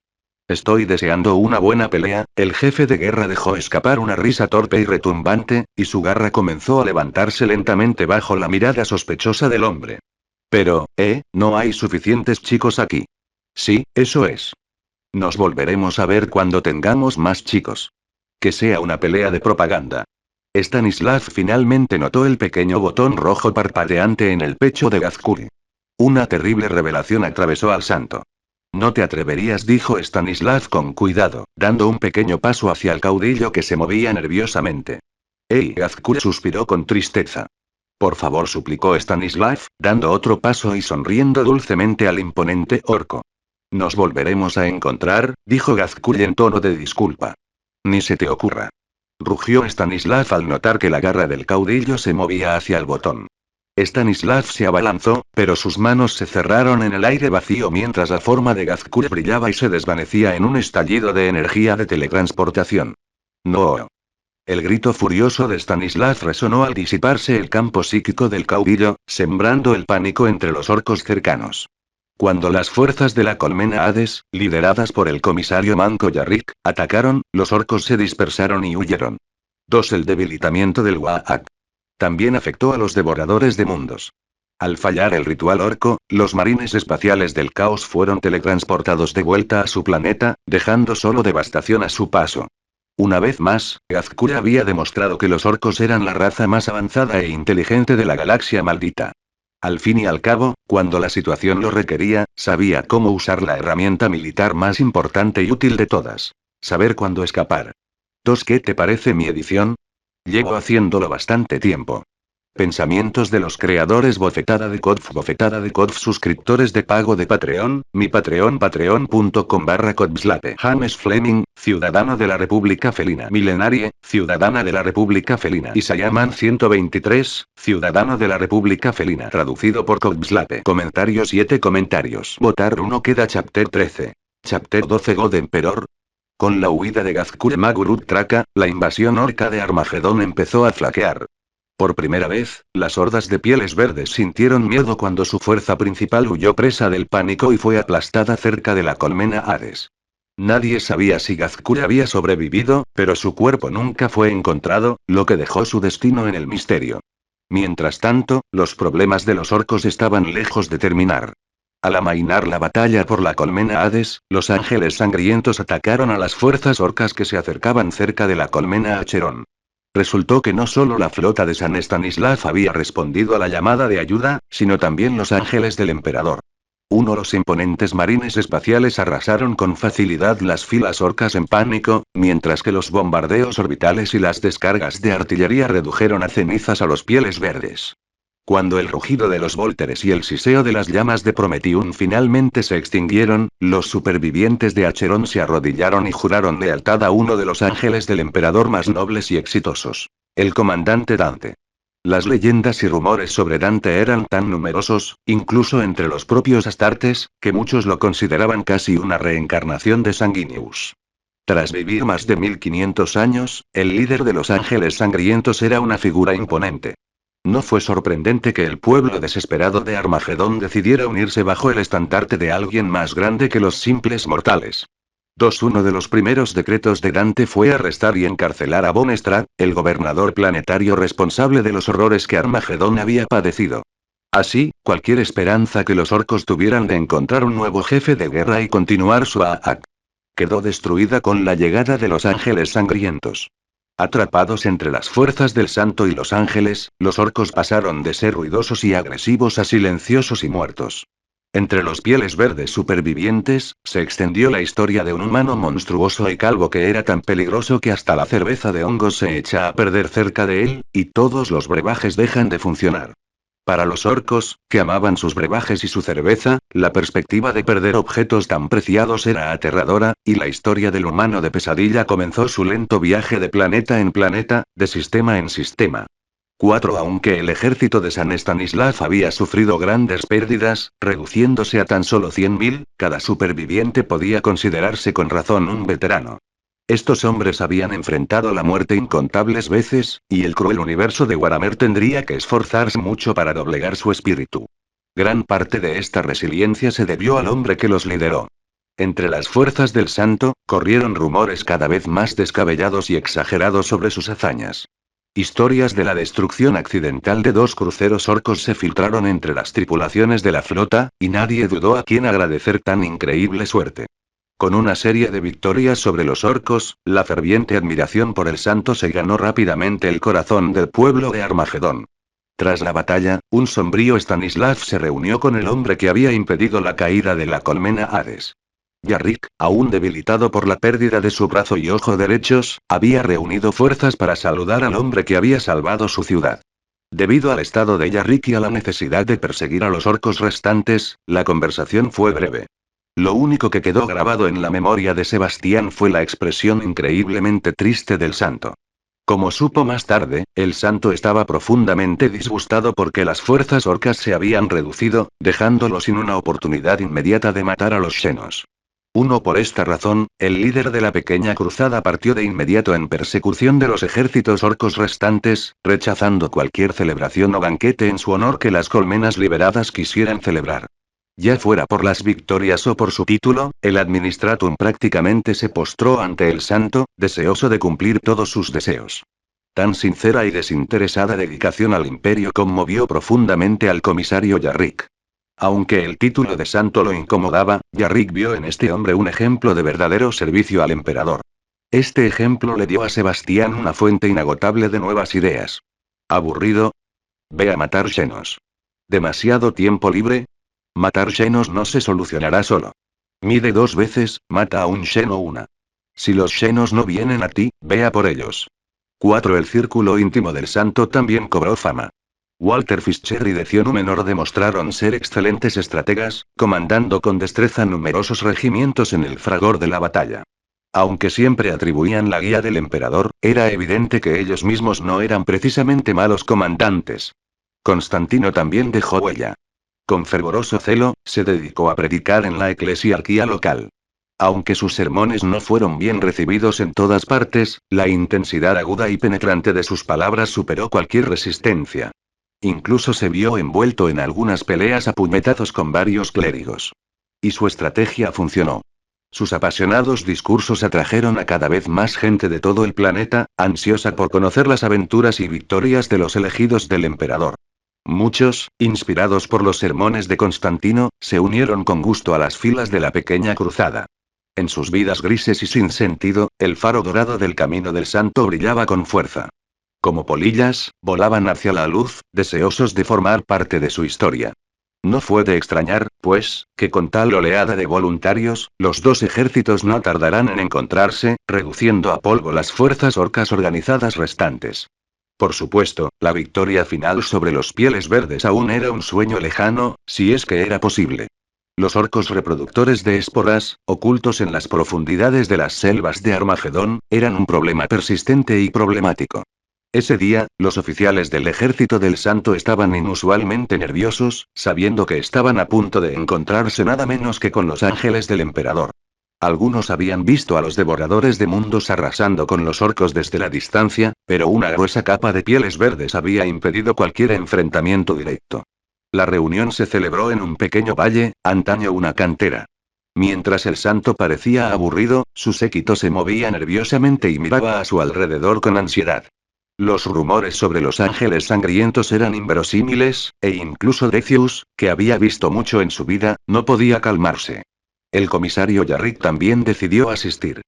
Estoy deseando una buena pelea. El jefe de guerra dejó escapar una risa torpe y retumbante, y su garra comenzó a levantarse lentamente bajo la mirada sospechosa del hombre. Pero, no hay suficientes chicos aquí. Sí, eso es. Nos volveremos a ver cuando tengamos más chicos. Que sea una pelea de propaganda. Stanislav finalmente notó el pequeño botón rojo parpadeante en el pecho de Gazkull. Una terrible revelación atravesó al santo. No te atreverías, dijo Stanislav con cuidado, dando un pequeño paso hacia el caudillo que se movía nerviosamente. Gazkull suspiró con tristeza. Por favor, suplicó Stanislav, dando otro paso y sonriendo dulcemente al imponente orco. Nos volveremos a encontrar, dijo Gazkull en tono de disculpa. Ni se te ocurra. Rugió Stanislav al notar que la garra del caudillo se movía hacia el botón. Stanislav se abalanzó, pero sus manos se cerraron en el aire vacío mientras la forma de Gazkull brillaba y se desvanecía en un estallido de energía de teletransportación. ¡No! El grito furioso de Stanislav resonó al disiparse el campo psíquico del caudillo, sembrando el pánico entre los orcos cercanos. Cuando las fuerzas de la colmena Hades, lideradas por el comisario Manco Yarrick, atacaron, los orcos se dispersaron y huyeron. 2. El debilitamiento del Waak. También afectó a los devoradores de mundos. Al fallar el ritual orco, los marines espaciales del caos fueron teletransportados de vuelta a su planeta, dejando solo devastación a su paso. Una vez más, Gazkura había demostrado que los orcos eran la raza más avanzada e inteligente de la galaxia maldita. Al fin y al cabo, cuando la situación lo requería, sabía cómo usar la herramienta militar más importante y útil de todas. Saber cuándo escapar. 2. ¿Qué te parece mi edición? Llevo haciéndolo bastante tiempo. Pensamientos de los creadores. Bofetada de Kodf, suscriptores de pago de Patreon, mi Patreon patreon.com/Kodslape. James Fleming, ciudadano de la República Felina. Milenarie, ciudadana de la República Felina. Isayaman 123, ciudadano de la República Felina. Traducido por Kodslape. Comentarios. 7 comentarios. Votar 1. Queda Chapter 13. Chapter 12. God Emperor. Con la huida de Gazkura Magurut Traka, la invasión orca de Armagedón empezó a flaquear. Por primera vez, las hordas de pieles verdes sintieron miedo cuando su fuerza principal huyó presa del pánico y fue aplastada cerca de la colmena Hades. Nadie sabía si Gazkura había sobrevivido, pero su cuerpo nunca fue encontrado, lo que dejó su destino en el misterio. Mientras tanto, los problemas de los orcos estaban lejos de terminar. Al amainar la batalla por la colmena Hades, los ángeles sangrientos atacaron a las fuerzas orcas que se acercaban cerca de la colmena Acheron. Resultó que no solo la flota de San Stanislav había respondido a la llamada de ayuda, sino también los ángeles del emperador. Los imponentes marines espaciales arrasaron con facilidad las filas orcas en pánico, mientras que los bombardeos orbitales y las descargas de artillería redujeron a cenizas a los pieles verdes. Cuando el rugido de los vólteres y el siseo de las llamas de Prometium finalmente se extinguieron, los supervivientes de Acheron se arrodillaron y juraron lealtad a uno de los ángeles del emperador más nobles y exitosos. El comandante Dante. Las leyendas y rumores sobre Dante eran tan numerosos, incluso entre los propios astartes, que muchos lo consideraban casi una reencarnación de Sanguinius. Tras vivir más de 1500 años, el líder de los ángeles sangrientos era una figura imponente. No fue sorprendente que el pueblo desesperado de Armagedón decidiera unirse bajo el estandarte de alguien más grande que los simples mortales. 2. Uno de los primeros decretos de Dante fue arrestar y encarcelar a Von Strad, el gobernador planetario responsable de los horrores que Armagedón había padecido. Así, cualquier esperanza que los orcos tuvieran de encontrar un nuevo jefe de guerra y continuar su AAC quedó destruida con la llegada de los ángeles sangrientos. Atrapados entre las fuerzas del santo y los ángeles, los orcos pasaron de ser ruidosos y agresivos a silenciosos y muertos. Entre los pieles verdes supervivientes, se extendió la historia de un humano monstruoso y calvo que era tan peligroso que hasta la cerveza de hongos se echa a perder cerca de él, y todos los brebajes dejan de funcionar. Para los orcos, que amaban sus brebajes y su cerveza, la perspectiva de perder objetos tan preciados era aterradora, y la historia del humano de pesadilla comenzó su lento viaje de planeta en planeta, de sistema en sistema. 4. Aunque el ejército de San Stanislav había sufrido grandes pérdidas, reduciéndose a tan solo 100.000, cada superviviente podía considerarse con razón un veterano. Estos hombres habían enfrentado la muerte incontables veces, y el cruel universo de Waramer tendría que esforzarse mucho para doblegar su espíritu. Gran parte de esta resiliencia se debió al hombre que los lideró. Entre las fuerzas del santo, corrieron rumores cada vez más descabellados y exagerados sobre sus hazañas. Historias de la destrucción accidental de 2 cruceros orcos se filtraron entre las tripulaciones de la flota, y nadie dudó a quién agradecer tan increíble suerte. Con una serie de victorias sobre los orcos, la ferviente admiración por el santo se ganó rápidamente el corazón del pueblo de Armagedón. Tras la batalla, un sombrío Stanislav se reunió con el hombre que había impedido la caída de la colmena Hades. Yarrick, aún debilitado por la pérdida de su brazo y ojo derechos, había reunido fuerzas para saludar al hombre que había salvado su ciudad. Debido al estado de Yarrick y a la necesidad de perseguir a los orcos restantes, la conversación fue breve. Lo único que quedó grabado en la memoria de Sebastián fue la expresión increíblemente triste del santo. Como supo más tarde, el santo estaba profundamente disgustado porque las fuerzas orcas se habían reducido, dejándolo sin una oportunidad inmediata de matar a los xenos. Por esta razón, el líder de la pequeña cruzada partió de inmediato en persecución de los ejércitos orcos restantes, rechazando cualquier celebración o banquete en su honor que las colmenas liberadas quisieran celebrar. Ya fuera por las victorias o por su título, el Administratum prácticamente se postró ante el santo, deseoso de cumplir todos sus deseos. Tan sincera y desinteresada dedicación al imperio conmovió profundamente al comisario Yarrick. Aunque el título de santo lo incomodaba, Yarrick vio en este hombre un ejemplo de verdadero servicio al emperador. Este ejemplo le dio a Sebastián una fuente inagotable de nuevas ideas. ¿Aburrido? Ve a matar xenos. ¿Demasiado tiempo libre? Matar xenos no se solucionará solo. Mide 2 veces, mata a un xeno una. Si los xenos no vienen a ti, ve a por ellos. 4. El círculo íntimo del santo también cobró fama. Walter Fischer y Decio Númenor demostraron ser excelentes estrategas, comandando con destreza numerosos regimientos en el fragor de la batalla. Aunque siempre atribuían la guía del emperador, era evidente que ellos mismos no eran precisamente malos comandantes. Constantino también dejó huella. Con fervoroso celo, se dedicó a predicar en la eclesiarquía local. Aunque sus sermones no fueron bien recibidos en todas partes, la intensidad aguda y penetrante de sus palabras superó cualquier resistencia. Incluso se vio envuelto en algunas peleas a puñetazos con varios clérigos. Y su estrategia funcionó. Sus apasionados discursos atrajeron a cada vez más gente de todo el planeta, ansiosa por conocer las aventuras y victorias de los elegidos del emperador. Muchos, inspirados por los sermones de Constantino, se unieron con gusto a las filas de la pequeña cruzada. En sus vidas grises y sin sentido, el faro dorado del camino del santo brillaba con fuerza. Como polillas, volaban hacia la luz, deseosos de formar parte de su historia. No fue de extrañar, pues, que con tal oleada de voluntarios, los dos ejércitos no tardarán en encontrarse, reduciendo a polvo las fuerzas orcas organizadas restantes. Por supuesto, la victoria final sobre los Pieles Verdes aún era un sueño lejano, si es que era posible. Los orcos reproductores de esporas, ocultos en las profundidades de las selvas de Armagedón, eran un problema persistente y problemático. Ese día, los oficiales del ejército del santo estaban inusualmente nerviosos, sabiendo que estaban a punto de encontrarse nada menos que con los ángeles del emperador. Algunos habían visto a los devoradores de mundos arrasando con los orcos desde la distancia, pero una gruesa capa de pieles verdes había impedido cualquier enfrentamiento directo. La reunión se celebró en un pequeño valle, antaño una cantera. Mientras el santo parecía aburrido, su séquito se movía nerviosamente y miraba a su alrededor con ansiedad. Los rumores sobre los ángeles sangrientos eran inverosímiles, e incluso Decius, que había visto mucho en su vida, no podía calmarse. El comisario Yarrick también decidió asistir.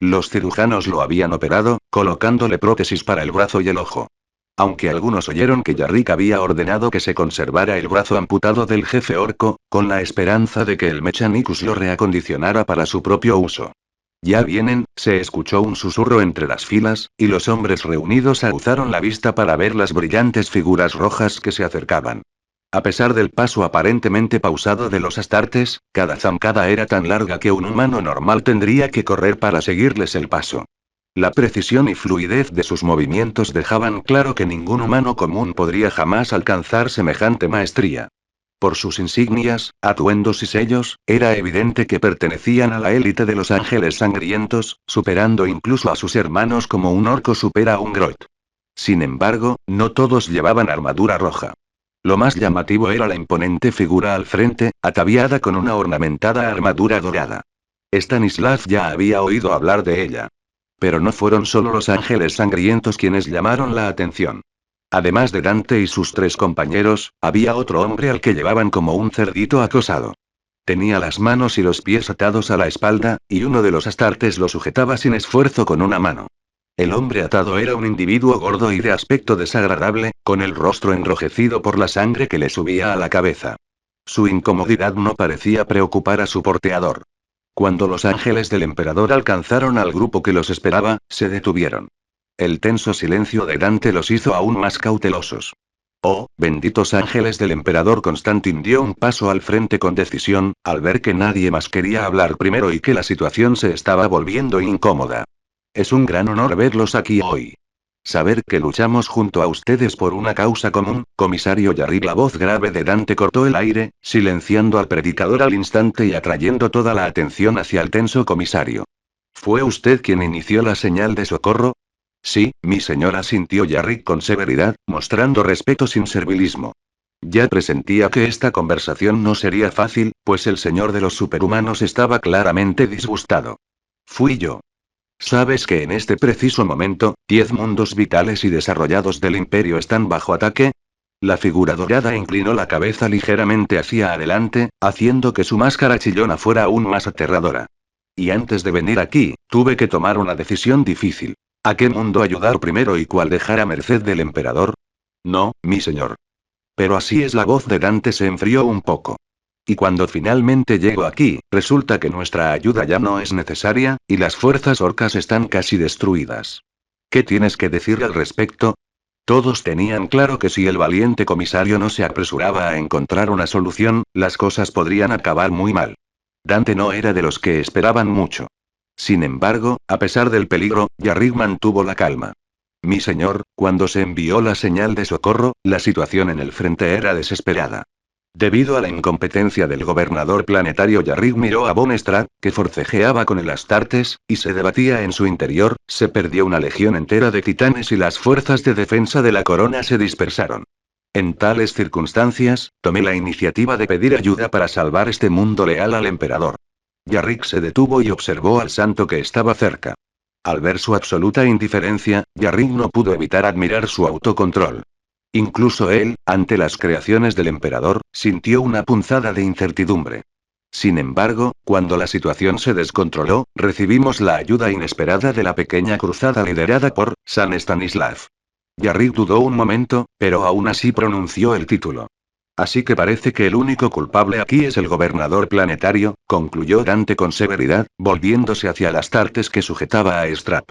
Los cirujanos lo habían operado, colocándole prótesis para el brazo y el ojo. Aunque algunos oyeron que Yarrick había ordenado que se conservara el brazo amputado del jefe orco, con la esperanza de que el Mechanicus lo reacondicionara para su propio uso. Ya vienen, se escuchó un susurro entre las filas, y los hombres reunidos aguzaron la vista para ver las brillantes figuras rojas que se acercaban. A pesar del paso aparentemente pausado de los astartes, cada zancada era tan larga que un humano normal tendría que correr para seguirles el paso. La precisión y fluidez de sus movimientos dejaban claro que ningún humano común podría jamás alcanzar semejante maestría. Por sus insignias, atuendos y sellos, era evidente que pertenecían a la élite de los ángeles sangrientos, superando incluso a sus hermanos como un orco supera a un groit. Sin embargo, no todos llevaban armadura roja. Lo más llamativo era la imponente figura al frente, ataviada con una ornamentada armadura dorada. Stanislav ya había oído hablar de ella. Pero no fueron solo los ángeles sangrientos quienes llamaron la atención. Además de Dante y sus 3 compañeros, había otro hombre al que llevaban como un cerdito acosado. Tenía las manos y los pies atados a la espalda, y uno de los astartes lo sujetaba sin esfuerzo con una mano. El hombre atado era un individuo gordo y de aspecto desagradable, con el rostro enrojecido por la sangre que le subía a la cabeza. Su incomodidad no parecía preocupar a su porteador. Cuando los ángeles del emperador alcanzaron al grupo que los esperaba, se detuvieron. El tenso silencio de Dante los hizo aún más cautelosos. Oh, benditos ángeles del emperador! Constantin dio un paso al frente con decisión, al ver que nadie más quería hablar primero y que la situación se estaba volviendo incómoda. Es un gran honor verlos aquí hoy. Saber que luchamos junto a ustedes por una causa común, comisario Yarrick. La voz grave de Dante cortó el aire, silenciando al predicador al instante y atrayendo toda la atención hacia el tenso comisario. ¿Fue usted quien inició la señal de socorro? Sí, mi señora, sintió Yarrick con severidad, mostrando respeto sin servilismo. Ya presentía que esta conversación no sería fácil, pues el señor de los superhumanos estaba claramente disgustado. Fui yo. ¿Sabes que en este preciso momento, 10 mundos vitales y desarrollados del Imperio están bajo ataque? La figura dorada inclinó la cabeza ligeramente hacia adelante, haciendo que su máscara chillona fuera aún más aterradora. Y antes de venir aquí, tuve que tomar una decisión difícil. ¿A qué mundo ayudar primero y cuál dejar a merced del emperador? No, mi señor. Pero así es, la voz de Dante se enfrió un poco. Y cuando finalmente llego aquí, resulta que nuestra ayuda ya no es necesaria, y las fuerzas orcas están casi destruidas. ¿Qué tienes que decir al respecto? Todos tenían claro que si el valiente comisario no se apresuraba a encontrar una solución, las cosas podrían acabar muy mal. Dante no era de los que esperaban mucho. Sin embargo, a pesar del peligro, Yarrick mantuvo la calma. Mi señor, cuando se envió la señal de socorro, la situación en el frente era desesperada. Debido a la incompetencia del gobernador planetario, Yarrick miró a Von Stratt, que forcejeaba con el Astartes, y se debatía en su interior. Se perdió una legión entera de titanes y las fuerzas de defensa de la corona se dispersaron. En tales circunstancias, tomé la iniciativa de pedir ayuda para salvar este mundo leal al emperador. Yarrick se detuvo y observó al santo que estaba cerca. Al ver su absoluta indiferencia, Yarrick no pudo evitar admirar su autocontrol. Incluso él, ante las creaciones del emperador, sintió una punzada de incertidumbre. Sin embargo, cuando la situación se descontroló, recibimos la ayuda inesperada de la pequeña cruzada liderada por San Stanislav. Yarrick dudó un momento, pero aún así pronunció el título. Así que parece que el único culpable aquí es el gobernador planetario, concluyó Dante con severidad, volviéndose hacia las Astartes que sujetaba a Strap.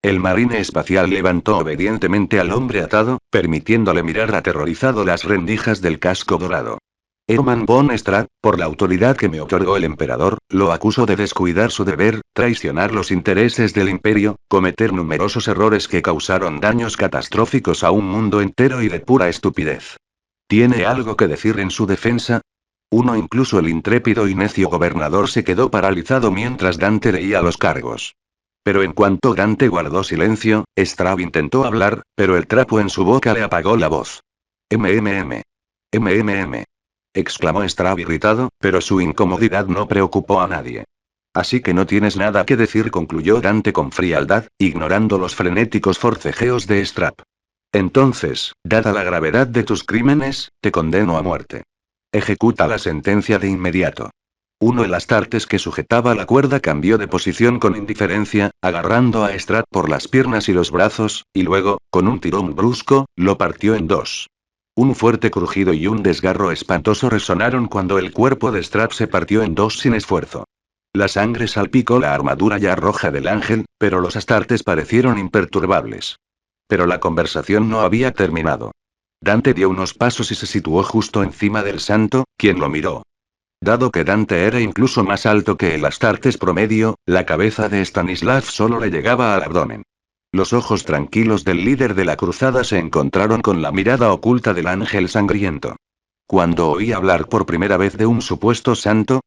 El marine espacial levantó obedientemente al hombre atado, permitiéndole mirar aterrorizado las rendijas del casco dorado. Hermann von Stratt, por la autoridad que me otorgó el emperador, lo acusó de descuidar su deber, traicionar los intereses del imperio, cometer numerosos errores que causaron daños catastróficos a un mundo entero y de pura estupidez. ¿Tiene algo que decir en su defensa? Incluso el intrépido y necio gobernador se quedó paralizado mientras Dante leía los cargos. Pero en cuanto Dante guardó silencio, Straub intentó hablar, pero el trapo en su boca le apagó la voz. MMM. MMM. Exclamó Straub irritado, pero su incomodidad no preocupó a nadie. Así que no tienes nada que decir, concluyó Dante con frialdad, ignorando los frenéticos forcejeos de Straub. Entonces, dada la gravedad de tus crímenes, te condeno a muerte. Ejecuta la sentencia de inmediato. El Astartes que sujetaba la cuerda cambió de posición con indiferencia, agarrando a Stratt por las piernas y los brazos, y luego, con un tirón brusco, lo partió en dos. Un fuerte crujido y un desgarro espantoso resonaron cuando el cuerpo de Stratt se partió en dos sin esfuerzo. La sangre salpicó la armadura ya roja del ángel, pero los Astartes parecieron imperturbables. Pero la conversación no había terminado. Dante dio unos pasos y se situó justo encima del santo, quien lo miró. Dado que Dante era incluso más alto que el Astartes promedio, la cabeza de Stanislav solo le llegaba al abdomen. Los ojos tranquilos del líder de la cruzada se encontraron con la mirada oculta del ángel sangriento. Cuando oí hablar por primera vez de un supuesto santo,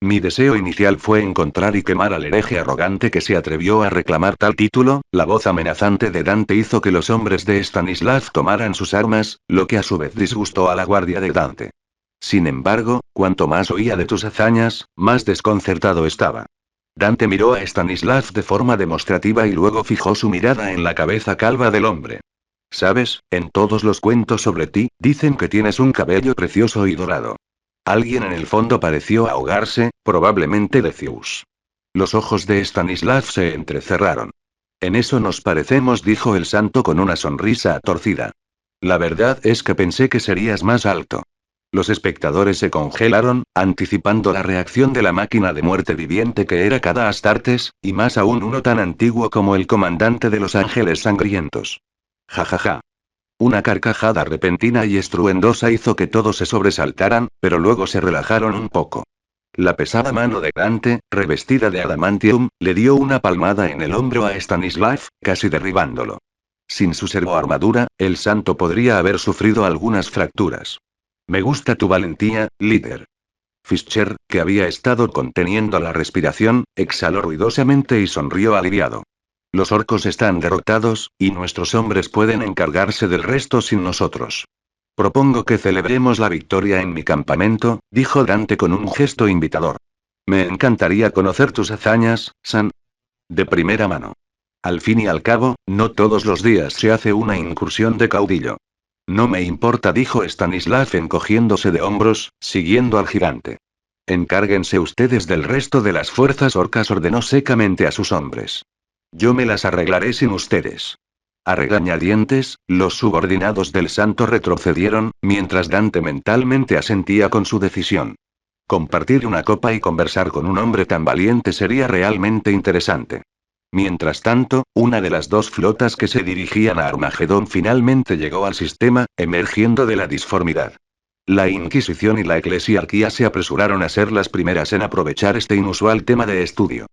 mi deseo inicial fue encontrar y quemar al hereje arrogante que se atrevió a reclamar tal título. La voz amenazante de Dante hizo que los hombres de Stanislav tomaran sus armas, lo que a su vez disgustó a la guardia de Dante. Sin embargo, cuanto más oía de tus hazañas, más desconcertado estaba. Dante miró a Stanislav de forma demostrativa y luego fijó su mirada en la cabeza calva del hombre. ¿Sabes? En todos los cuentos sobre ti, dicen que tienes un cabello precioso y dorado. Alguien en el fondo pareció ahogarse, probablemente Decius. Los ojos de Stanislav se entrecerraron. En eso nos parecemos, dijo el santo con una sonrisa torcida. La verdad es que pensé que serías más alto. Los espectadores se congelaron, anticipando la reacción de la máquina de muerte viviente que era cada Astartes, y más aún uno tan antiguo como el comandante de los ángeles sangrientos. Jajaja. Una carcajada repentina y estruendosa hizo que todos se sobresaltaran, pero luego se relajaron un poco. La pesada mano de Dante, revestida de adamantium, le dio una palmada en el hombro a Stanislav, casi derribándolo. Sin su servoarmadura, el santo podría haber sufrido algunas fracturas. Me gusta tu valentía, líder. Fischer, que había estado conteniendo la respiración, exhaló ruidosamente y sonrió aliviado. Los orcos están derrotados, y nuestros hombres pueden encargarse del resto sin nosotros. Propongo que celebremos la victoria en mi campamento, dijo Dante con un gesto invitador. Me encantaría conocer tus hazañas, San. De primera mano. Al fin y al cabo, no todos los días se hace una incursión de caudillo. No me importa, dijo Stanislav encogiéndose de hombros, siguiendo al gigante. Encárguense ustedes del resto de las fuerzas orcas, ordenó secamente a sus hombres. Yo me las arreglaré sin ustedes. A regañadientes, los subordinados del santo retrocedieron, mientras Dante mentalmente asentía con su decisión. Compartir una copa y conversar con un hombre tan valiente sería realmente interesante. Mientras tanto, una de las dos flotas que se dirigían a Armagedón finalmente llegó al sistema, emergiendo de la disformidad. La Inquisición y la Eclesiarquía se apresuraron a ser las primeras en aprovechar este inusual tema de estudio.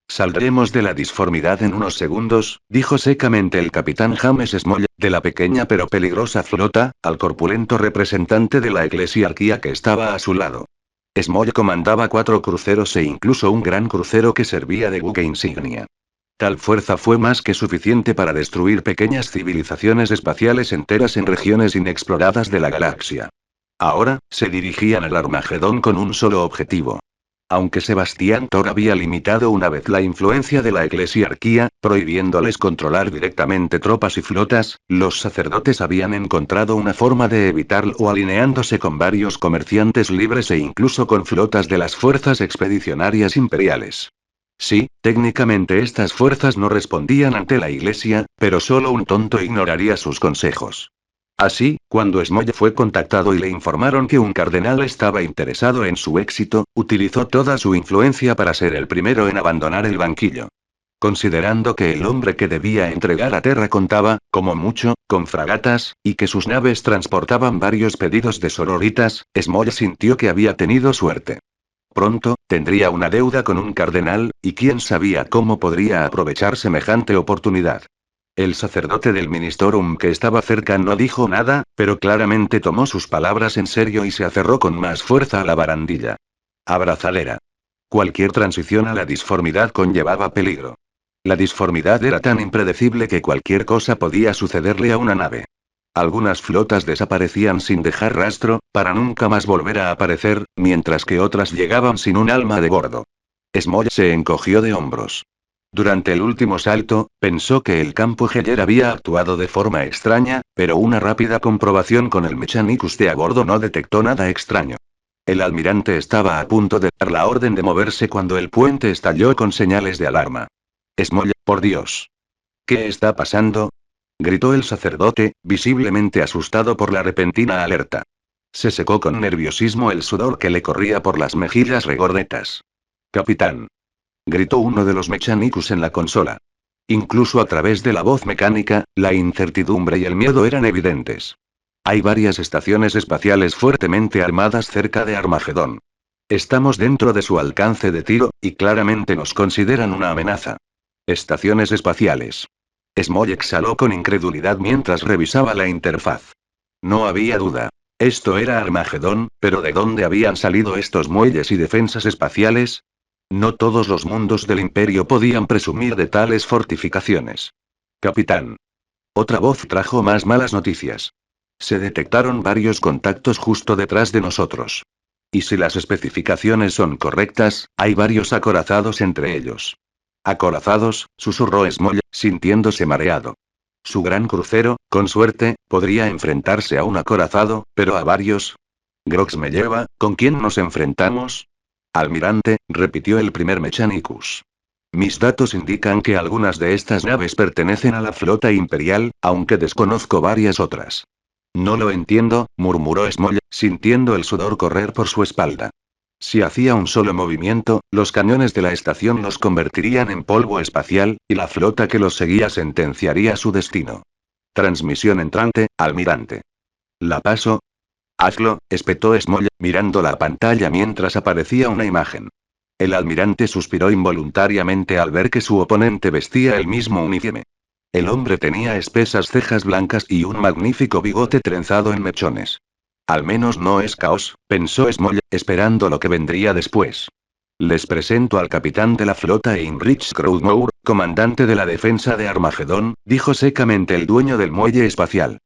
Saldremos de la disformidad en unos segundos, dijo secamente el capitán James Small, de la pequeña pero peligrosa flota, al corpulento representante de la Eclesiarquía que estaba a su lado. Small comandaba 4 cruceros e incluso un gran crucero que servía de buque insignia. Tal fuerza fue más que suficiente para destruir pequeñas civilizaciones espaciales enteras en regiones inexploradas de la galaxia. Ahora, se dirigían al Armagedón con un solo objetivo. Aunque Sebastián Thor había limitado una vez la influencia de la eclesiarquía, prohibiéndoles controlar directamente tropas y flotas, los sacerdotes habían encontrado una forma de evitarlo alineándose con varios comerciantes libres e incluso con flotas de las fuerzas expedicionarias imperiales. Sí, técnicamente estas fuerzas no respondían ante la Iglesia, pero solo un tonto ignoraría sus consejos. Así, cuando Smoll fue contactado y le informaron que un cardenal estaba interesado en su éxito, utilizó toda su influencia para ser el primero en abandonar el banquillo. Considerando que el hombre que debía entregar a Terra contaba, como mucho, con fragatas, y que sus naves transportaban varios pedidos de sororitas, Smoll sintió que había tenido suerte. Pronto, tendría una deuda con un cardenal, y quién sabía cómo podría aprovechar semejante oportunidad. El sacerdote del Ministorum que estaba cerca no dijo nada, pero claramente tomó sus palabras en serio y se aferró con más fuerza a la barandilla. Abrazadera. Cualquier transición a la disformidad conllevaba peligro. La disformidad era tan impredecible que cualquier cosa podía sucederle a una nave. Algunas flotas desaparecían sin dejar rastro, para nunca más volver a aparecer, mientras que otras llegaban sin un alma de bordo. Smoll se encogió de hombros. Durante el último salto, pensó que el campo Geller había actuado de forma extraña, pero una rápida comprobación con el Mechanicus de a bordo no detectó nada extraño. El almirante estaba a punto de dar la orden de moverse cuando el puente estalló con señales de alarma. Smoll, por Dios. ¿Qué está pasando? Gritó el sacerdote, visiblemente asustado por la repentina alerta. Se secó con nerviosismo el sudor que le corría por las mejillas regordetas. Capitán. Gritó uno de los Mechanicus en la consola. Incluso a través de la voz mecánica, la incertidumbre y el miedo eran evidentes. Hay varias estaciones espaciales fuertemente armadas cerca de Armagedón. Estamos dentro de su alcance de tiro, y claramente nos consideran una amenaza. Estaciones espaciales. Smoll exhaló con incredulidad mientras revisaba la interfaz. No había duda. Esto era Armagedón, pero ¿de dónde habían salido estos muelles y defensas espaciales? No todos los mundos del imperio podían presumir de tales fortificaciones. Capitán. Otra voz trajo más malas noticias. Se detectaron varios contactos justo detrás de nosotros. Y si las especificaciones son correctas, hay varios acorazados entre ellos. Acorazados, susurró Smoll, sintiéndose mareado. Su gran crucero, con suerte, podría enfrentarse a un acorazado, pero a varios. Grox me lleva, ¿con quién nos enfrentamos? Almirante, repitió el primer Mechanicus. Mis datos indican que algunas de estas naves pertenecen a la flota imperial, aunque desconozco varias otras. No lo entiendo, murmuró Smoll, sintiendo el sudor correr por su espalda. Si hacía un solo movimiento, los cañones de la estación los convertirían en polvo espacial, y la flota que los seguía sentenciaría su destino. Transmisión entrante, almirante. ¿La paso? Hazlo, espetó Smoll, mirando la pantalla mientras aparecía una imagen. El almirante suspiró involuntariamente al ver que su oponente vestía el mismo uniforme. El hombre tenía espesas cejas blancas y un magnífico bigote trenzado en mechones. Al menos no es caos, pensó Smoll, esperando lo que vendría después. Les presento al capitán de la flota Heinrich Crowdmoor, comandante de la defensa de Armagedón, dijo secamente el dueño del muelle espacial.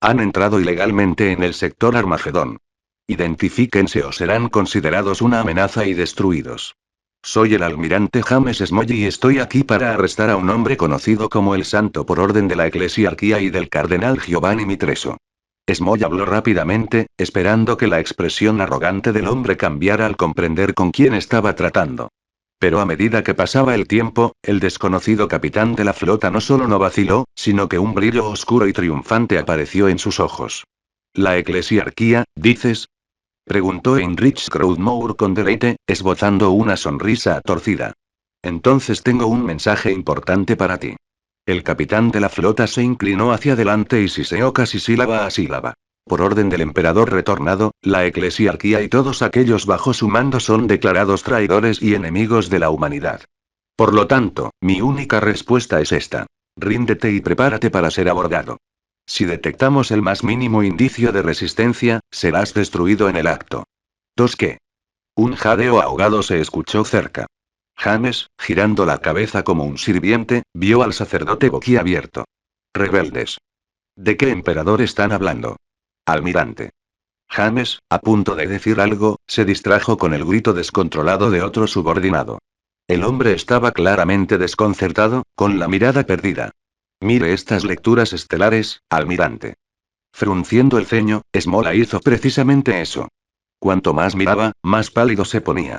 Han entrado ilegalmente en el sector Armagedón. Identifíquense o serán considerados una amenaza y destruidos. Soy el almirante James Smolley y estoy aquí para arrestar a un hombre conocido como el Santo por orden de la Eclesiarquía y del cardenal Giovanni Mitreso. Smolley habló rápidamente, esperando que la expresión arrogante del hombre cambiara al comprender con quién estaba tratando. Pero a medida que pasaba el tiempo, el desconocido capitán de la flota no solo no vaciló, sino que un brillo oscuro y triunfante apareció en sus ojos. ¿La eclesiarquía, dices? Preguntó Heinrich Crowdmoor con deleite, esbozando una sonrisa torcida. Entonces tengo un mensaje importante para ti. El capitán de la flota se inclinó hacia adelante y siseó casi sílaba a sílaba. Por orden del emperador retornado, la eclesiarquía y todos aquellos bajo su mando son declarados traidores y enemigos de la humanidad. Por lo tanto, mi única respuesta es esta. Ríndete y prepárate para ser abordado. Si detectamos el más mínimo indicio de resistencia, serás destruido en el acto. ¿Dos qué? Un jadeo ahogado se escuchó cerca. James, girando la cabeza como un sirviente, vio al sacerdote boquiabierto. Rebeldes. ¿De qué emperador están hablando? Almirante. James, a punto de decir algo, se distrajo con el grito descontrolado de otro subordinado. El hombre estaba claramente desconcertado, con la mirada perdida. Mire estas lecturas estelares, almirante. Frunciendo el ceño, Smola hizo precisamente eso. Cuanto más miraba, más pálido se ponía.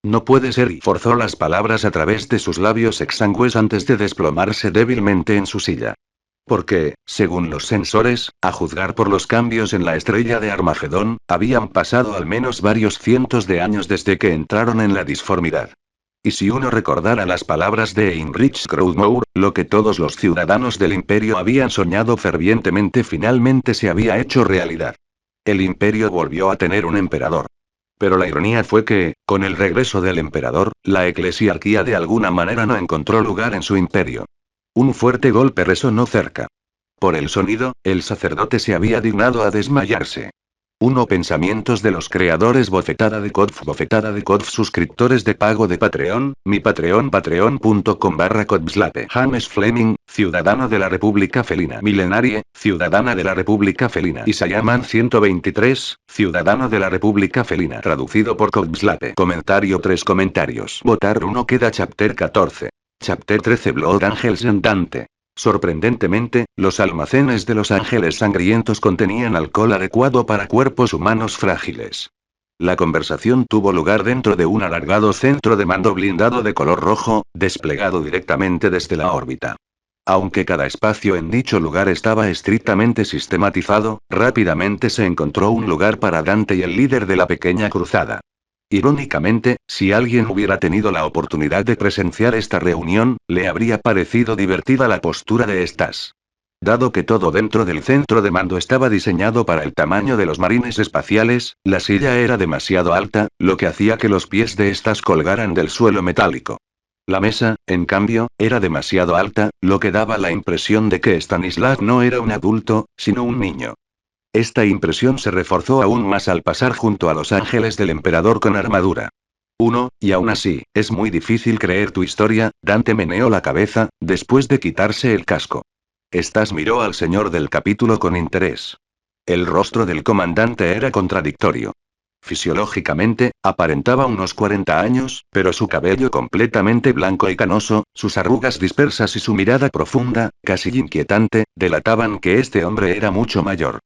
No puede ser, y forzó las palabras a través de sus labios exangües antes de desplomarse débilmente en su silla. Porque, según los sensores, a juzgar por los cambios en la estrella de Armagedón, habían pasado al menos varios cientos de años desde que entraron en la disformidad. Y si uno recordara las palabras de Heinrich Crowdmoor, lo que todos los ciudadanos del imperio habían soñado fervientemente finalmente se había hecho realidad. El imperio volvió a tener un emperador. Pero la ironía fue que, con el regreso del emperador, la eclesiarquía de alguna manera no encontró lugar en su imperio. Un fuerte golpe resonó cerca. Por el sonido, el sacerdote se había dignado a desmayarse. Pensamientos de los creadores bofetada de Kodf suscriptores de pago de Patreon, mi Patreon patreon.com/Kodslape James Fleming, ciudadano de la República Felina Milenarie, ciudadana de la República Felina Isayaman 123, ciudadano de la República Felina traducido por Kodslape Comentario 3 comentarios Votar 1 queda Chapter 14. Chapter 13 Blood Angels and Dante. Sorprendentemente, los almacenes de los ángeles sangrientos contenían alcohol adecuado para cuerpos humanos frágiles. La conversación tuvo lugar dentro de un alargado centro de mando blindado de color rojo, desplegado directamente desde la órbita. Aunque cada espacio en dicho lugar estaba estrictamente sistematizado, rápidamente se encontró un lugar para Dante y el líder de la pequeña cruzada. Irónicamente, si alguien hubiera tenido la oportunidad de presenciar esta reunión, le habría parecido divertida la postura de estas. Dado que todo dentro del centro de mando estaba diseñado para el tamaño de los marines espaciales, la silla era demasiado alta, lo que hacía que los pies de estas colgaran del suelo metálico. La mesa, en cambio, era demasiado alta, lo que daba la impresión de que Stanislav no era un adulto, sino un niño. Esta impresión se reforzó aún más al pasar junto a los ángeles del emperador con armadura. Y aún así, es muy difícil creer tu historia, Dante meneó la cabeza, después de quitarse el casco. Stas miró al señor del capítulo con interés. El rostro del comandante era contradictorio. Fisiológicamente, aparentaba unos 40 años, pero su cabello completamente blanco y canoso, sus arrugas dispersas y su mirada profunda, casi inquietante, delataban que este hombre era mucho mayor.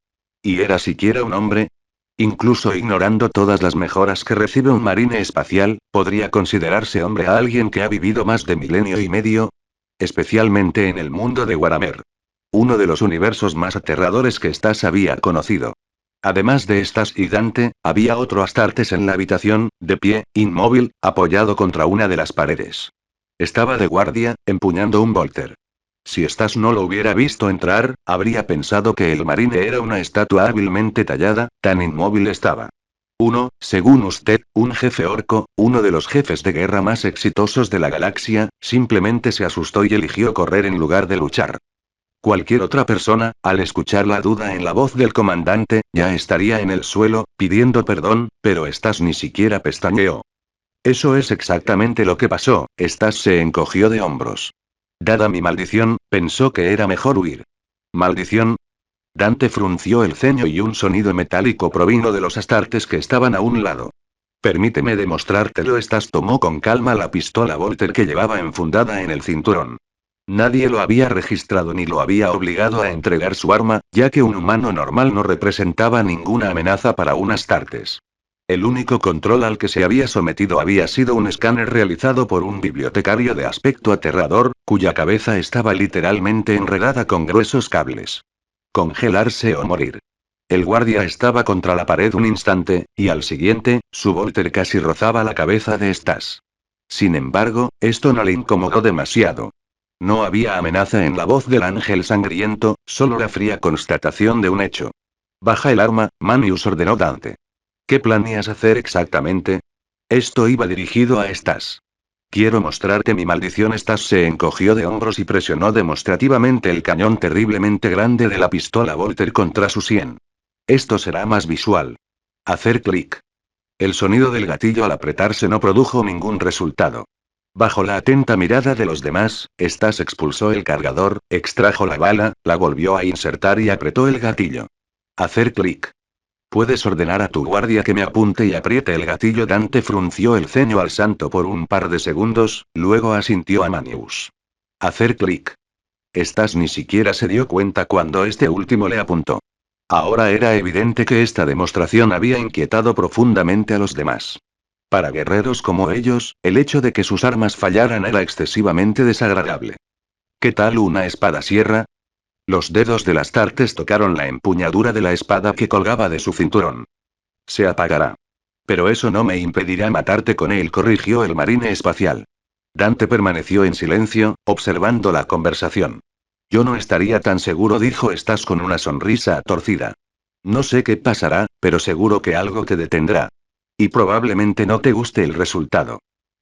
¿Y era siquiera un hombre? Incluso ignorando todas las mejoras que recibe un marine espacial, ¿podría considerarse hombre a alguien que ha vivido más de milenio y medio? Especialmente en el mundo de Waramer. Uno de los universos más aterradores que Stas había conocido. Además de Stas y Dante, había otro Astartes en la habitación, de pie, inmóvil, apoyado contra una de las paredes. Estaba de guardia, empuñando un volter. Si Stas no lo hubiera visto entrar, habría pensado que el marine era una estatua hábilmente tallada, tan inmóvil estaba. Según usted, un jefe orco, uno de los jefes de guerra más exitosos de la galaxia, simplemente se asustó y eligió correr en lugar de luchar. Cualquier otra persona, al escuchar la duda en la voz del comandante, ya estaría en el suelo, pidiendo perdón, pero Stas ni siquiera pestañeó. Eso es exactamente lo que pasó, Stas se encogió de hombros. Dada mi maldición, pensó que era mejor huir. ¿Maldición? Dante frunció el ceño y un sonido metálico provino de los astartes que estaban a un lado. Permíteme demostrártelo. Estas tomó con calma la pistola Volter que llevaba enfundada en el cinturón. Nadie lo había registrado ni lo había obligado a entregar su arma, ya que un humano normal no representaba ninguna amenaza para un astartes. El único control al que se había sometido había sido un escáner realizado por un bibliotecario de aspecto aterrador, cuya cabeza estaba literalmente enredada con gruesos cables. Congelarse o morir. El guardia estaba contra la pared un instante, y al siguiente, su Volter casi rozaba la cabeza de Stas. Sin embargo, esto no le incomodó demasiado. No había amenaza en la voz del ángel sangriento, solo la fría constatación de un hecho. Baja el arma, Manius, ordenó Dante. ¿Qué planeas hacer exactamente? Esto iba dirigido a Stas. Quiero mostrarte mi maldición. Stas se encogió de hombros y presionó demostrativamente el cañón terriblemente grande de la pistola Volter contra su sien. Esto será más visual. Hacer clic. El sonido del gatillo al apretarse no produjo ningún resultado. Bajo la atenta mirada de los demás, Stas expulsó el cargador, extrajo la bala, la volvió a insertar y apretó el gatillo. Hacer clic. ¿Puedes ordenar a tu guardia que me apunte y apriete el gatillo? Dante frunció el ceño al santo por un par de segundos, luego asintió a Manius. Hacer clic. Stas ni siquiera se dio cuenta cuando este último le apuntó. Ahora era evidente que esta demostración había inquietado profundamente a los demás. Para guerreros como ellos, el hecho de que sus armas fallaran era excesivamente desagradable. ¿Qué tal una espada sierra? Los dedos del astartes tocaron la empuñadura de la espada que colgaba de su cinturón. Se apagará. Pero eso no me impedirá matarte con él, corrigió el marine espacial. Dante permaneció en silencio, observando la conversación. Yo no estaría tan seguro, dijo Stas con una sonrisa torcida. No sé qué pasará, pero seguro que algo te detendrá. Y probablemente no te guste el resultado.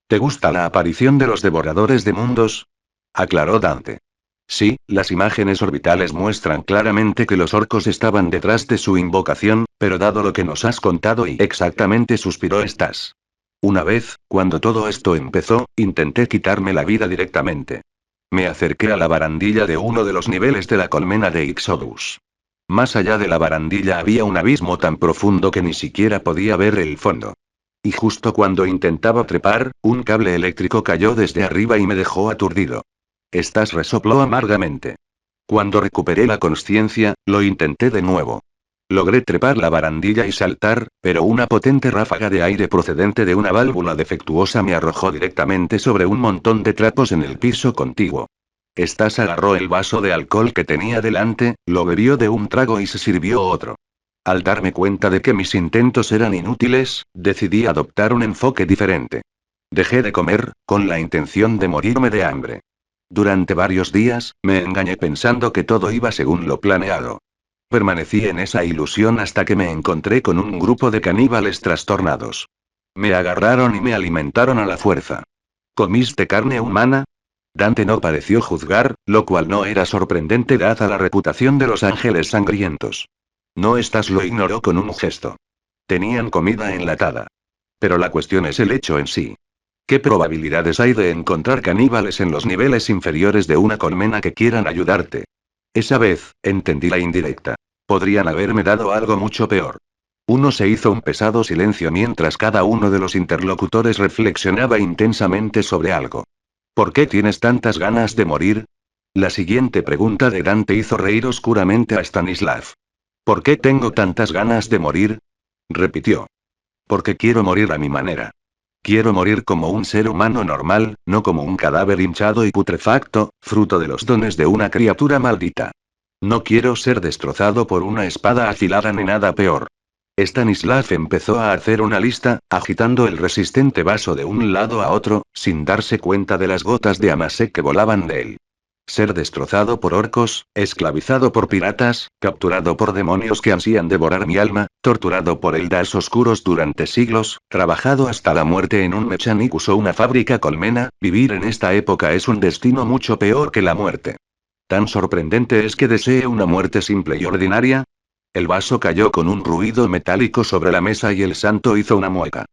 ¿Te gusta la aparición de los devoradores de mundos? Aclaró Dante. Sí, las imágenes orbitales muestran claramente que los orcos estaban detrás de su invocación, pero dado lo que nos has contado y exactamente, suspiró Stas. Una vez, cuando todo esto empezó, intenté quitarme la vida directamente. Me acerqué a la barandilla de uno de los niveles de la colmena de Ixodus. Más allá de la barandilla había un abismo tan profundo que ni siquiera podía ver el fondo. Y justo cuando intentaba trepar, un cable eléctrico cayó desde arriba y me dejó aturdido. Stas resopló amargamente. Cuando recuperé la consciencia, lo intenté de nuevo. Logré trepar la barandilla y saltar, pero una potente ráfaga de aire procedente de una válvula defectuosa me arrojó directamente sobre un montón de trapos en el piso contiguo. Stas agarró el vaso de alcohol que tenía delante, lo bebió de un trago y se sirvió otro. Al darme cuenta de que mis intentos eran inútiles, decidí adoptar un enfoque diferente. Dejé de comer, con la intención de morirme de hambre. Durante varios días, me engañé pensando que todo iba según lo planeado. Permanecí en esa ilusión hasta que me encontré con un grupo de caníbales trastornados. Me agarraron y me alimentaron a la fuerza. ¿Comiste carne humana? Dante no pareció juzgar, lo cual no era sorprendente dada la reputación de los ángeles sangrientos. No estás, lo ignoró con un gesto. Tenían comida enlatada. Pero la cuestión es el hecho en sí. ¿Qué probabilidades hay de encontrar caníbales en los niveles inferiores de una colmena que quieran ayudarte? Esa vez, entendí la indirecta. Podrían haberme dado algo mucho peor. Uno se hizo un pesado silencio mientras cada uno de los interlocutores reflexionaba intensamente sobre algo. ¿Por qué tienes tantas ganas de morir? La siguiente pregunta de Dante hizo reír oscuramente a Stanislav. ¿Por qué tengo tantas ganas de morir? Repitió. Porque quiero morir a mi manera. Quiero morir como un ser humano normal, no como un cadáver hinchado y putrefacto, fruto de los dones de una criatura maldita. No quiero ser destrozado por una espada afilada ni nada peor. Stanislav empezó a hacer una lista, agitando el resistente vaso de un lado a otro, sin darse cuenta de las gotas de amasé que volaban de él. Ser destrozado por orcos, esclavizado por piratas, capturado por demonios que ansían devorar mi alma, torturado por Eldas oscuros durante siglos, trabajado hasta la muerte en un Mechanicus o una fábrica colmena, vivir en esta época es un destino mucho peor que la muerte. ¿Tan sorprendente es que desee una muerte simple y ordinaria? El vaso cayó con un ruido metálico sobre la mesa y el santo hizo una mueca.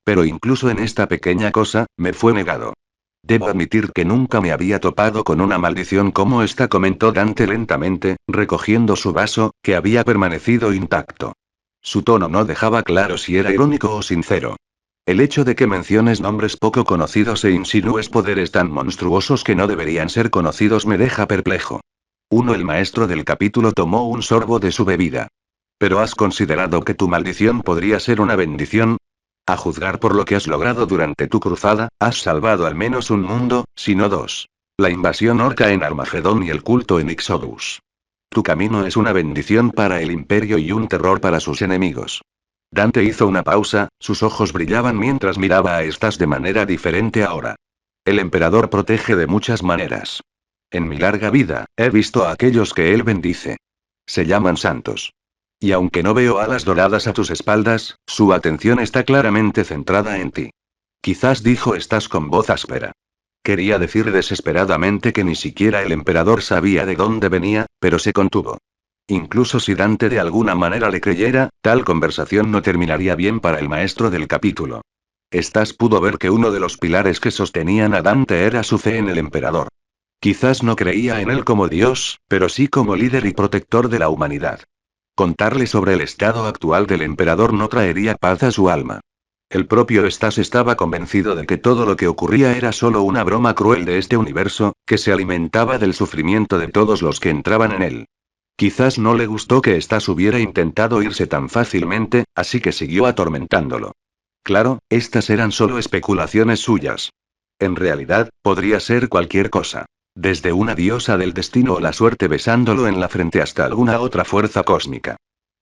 Pero incluso en esta pequeña cosa, me fue negado. Debo admitir que nunca me había topado con una maldición como esta, comentó Dante lentamente, recogiendo su vaso, que había permanecido intacto. Su tono no dejaba claro si era irónico o sincero. El hecho de que menciones nombres poco conocidos e insinúes poderes tan monstruosos que no deberían ser conocidos me deja perplejo. El maestro del capítulo tomó un sorbo de su bebida. ¿Pero has considerado que tu maldición podría ser una bendición? A juzgar por lo que has logrado durante tu cruzada, has salvado al menos un mundo, si no dos. La invasión orca en Armagedón y el culto en Ixodus. Tu camino es una bendición para el imperio y un terror para sus enemigos. Dante hizo una pausa, sus ojos brillaban mientras miraba a estas de manera diferente ahora. El emperador protege de muchas maneras. En mi larga vida, he visto a aquellos que él bendice. Se llaman santos. Y aunque no veo alas doradas a tus espaldas, su atención está claramente centrada en ti. Quizás dijo estás con voz áspera. Quería decir desesperadamente que ni siquiera el emperador sabía de dónde venía, pero se contuvo. Incluso si Dante de alguna manera le creyera, tal conversación no terminaría bien para el maestro del capítulo. Stas pudo ver que uno de los pilares que sostenían a Dante era su fe en el emperador. Quizás no creía en él como Dios, pero sí como líder y protector de la humanidad. Contarle sobre el estado actual del emperador no traería paz a su alma. El propio Stas estaba convencido de que todo lo que ocurría era solo una broma cruel de este universo, que se alimentaba del sufrimiento de todos los que entraban en él. Quizás no le gustó que Stas hubiera intentado irse tan fácilmente, así que siguió atormentándolo. Claro, estas eran solo especulaciones suyas. En realidad, podría ser cualquier cosa. Desde una diosa del destino o la suerte besándolo en la frente hasta alguna otra fuerza cósmica.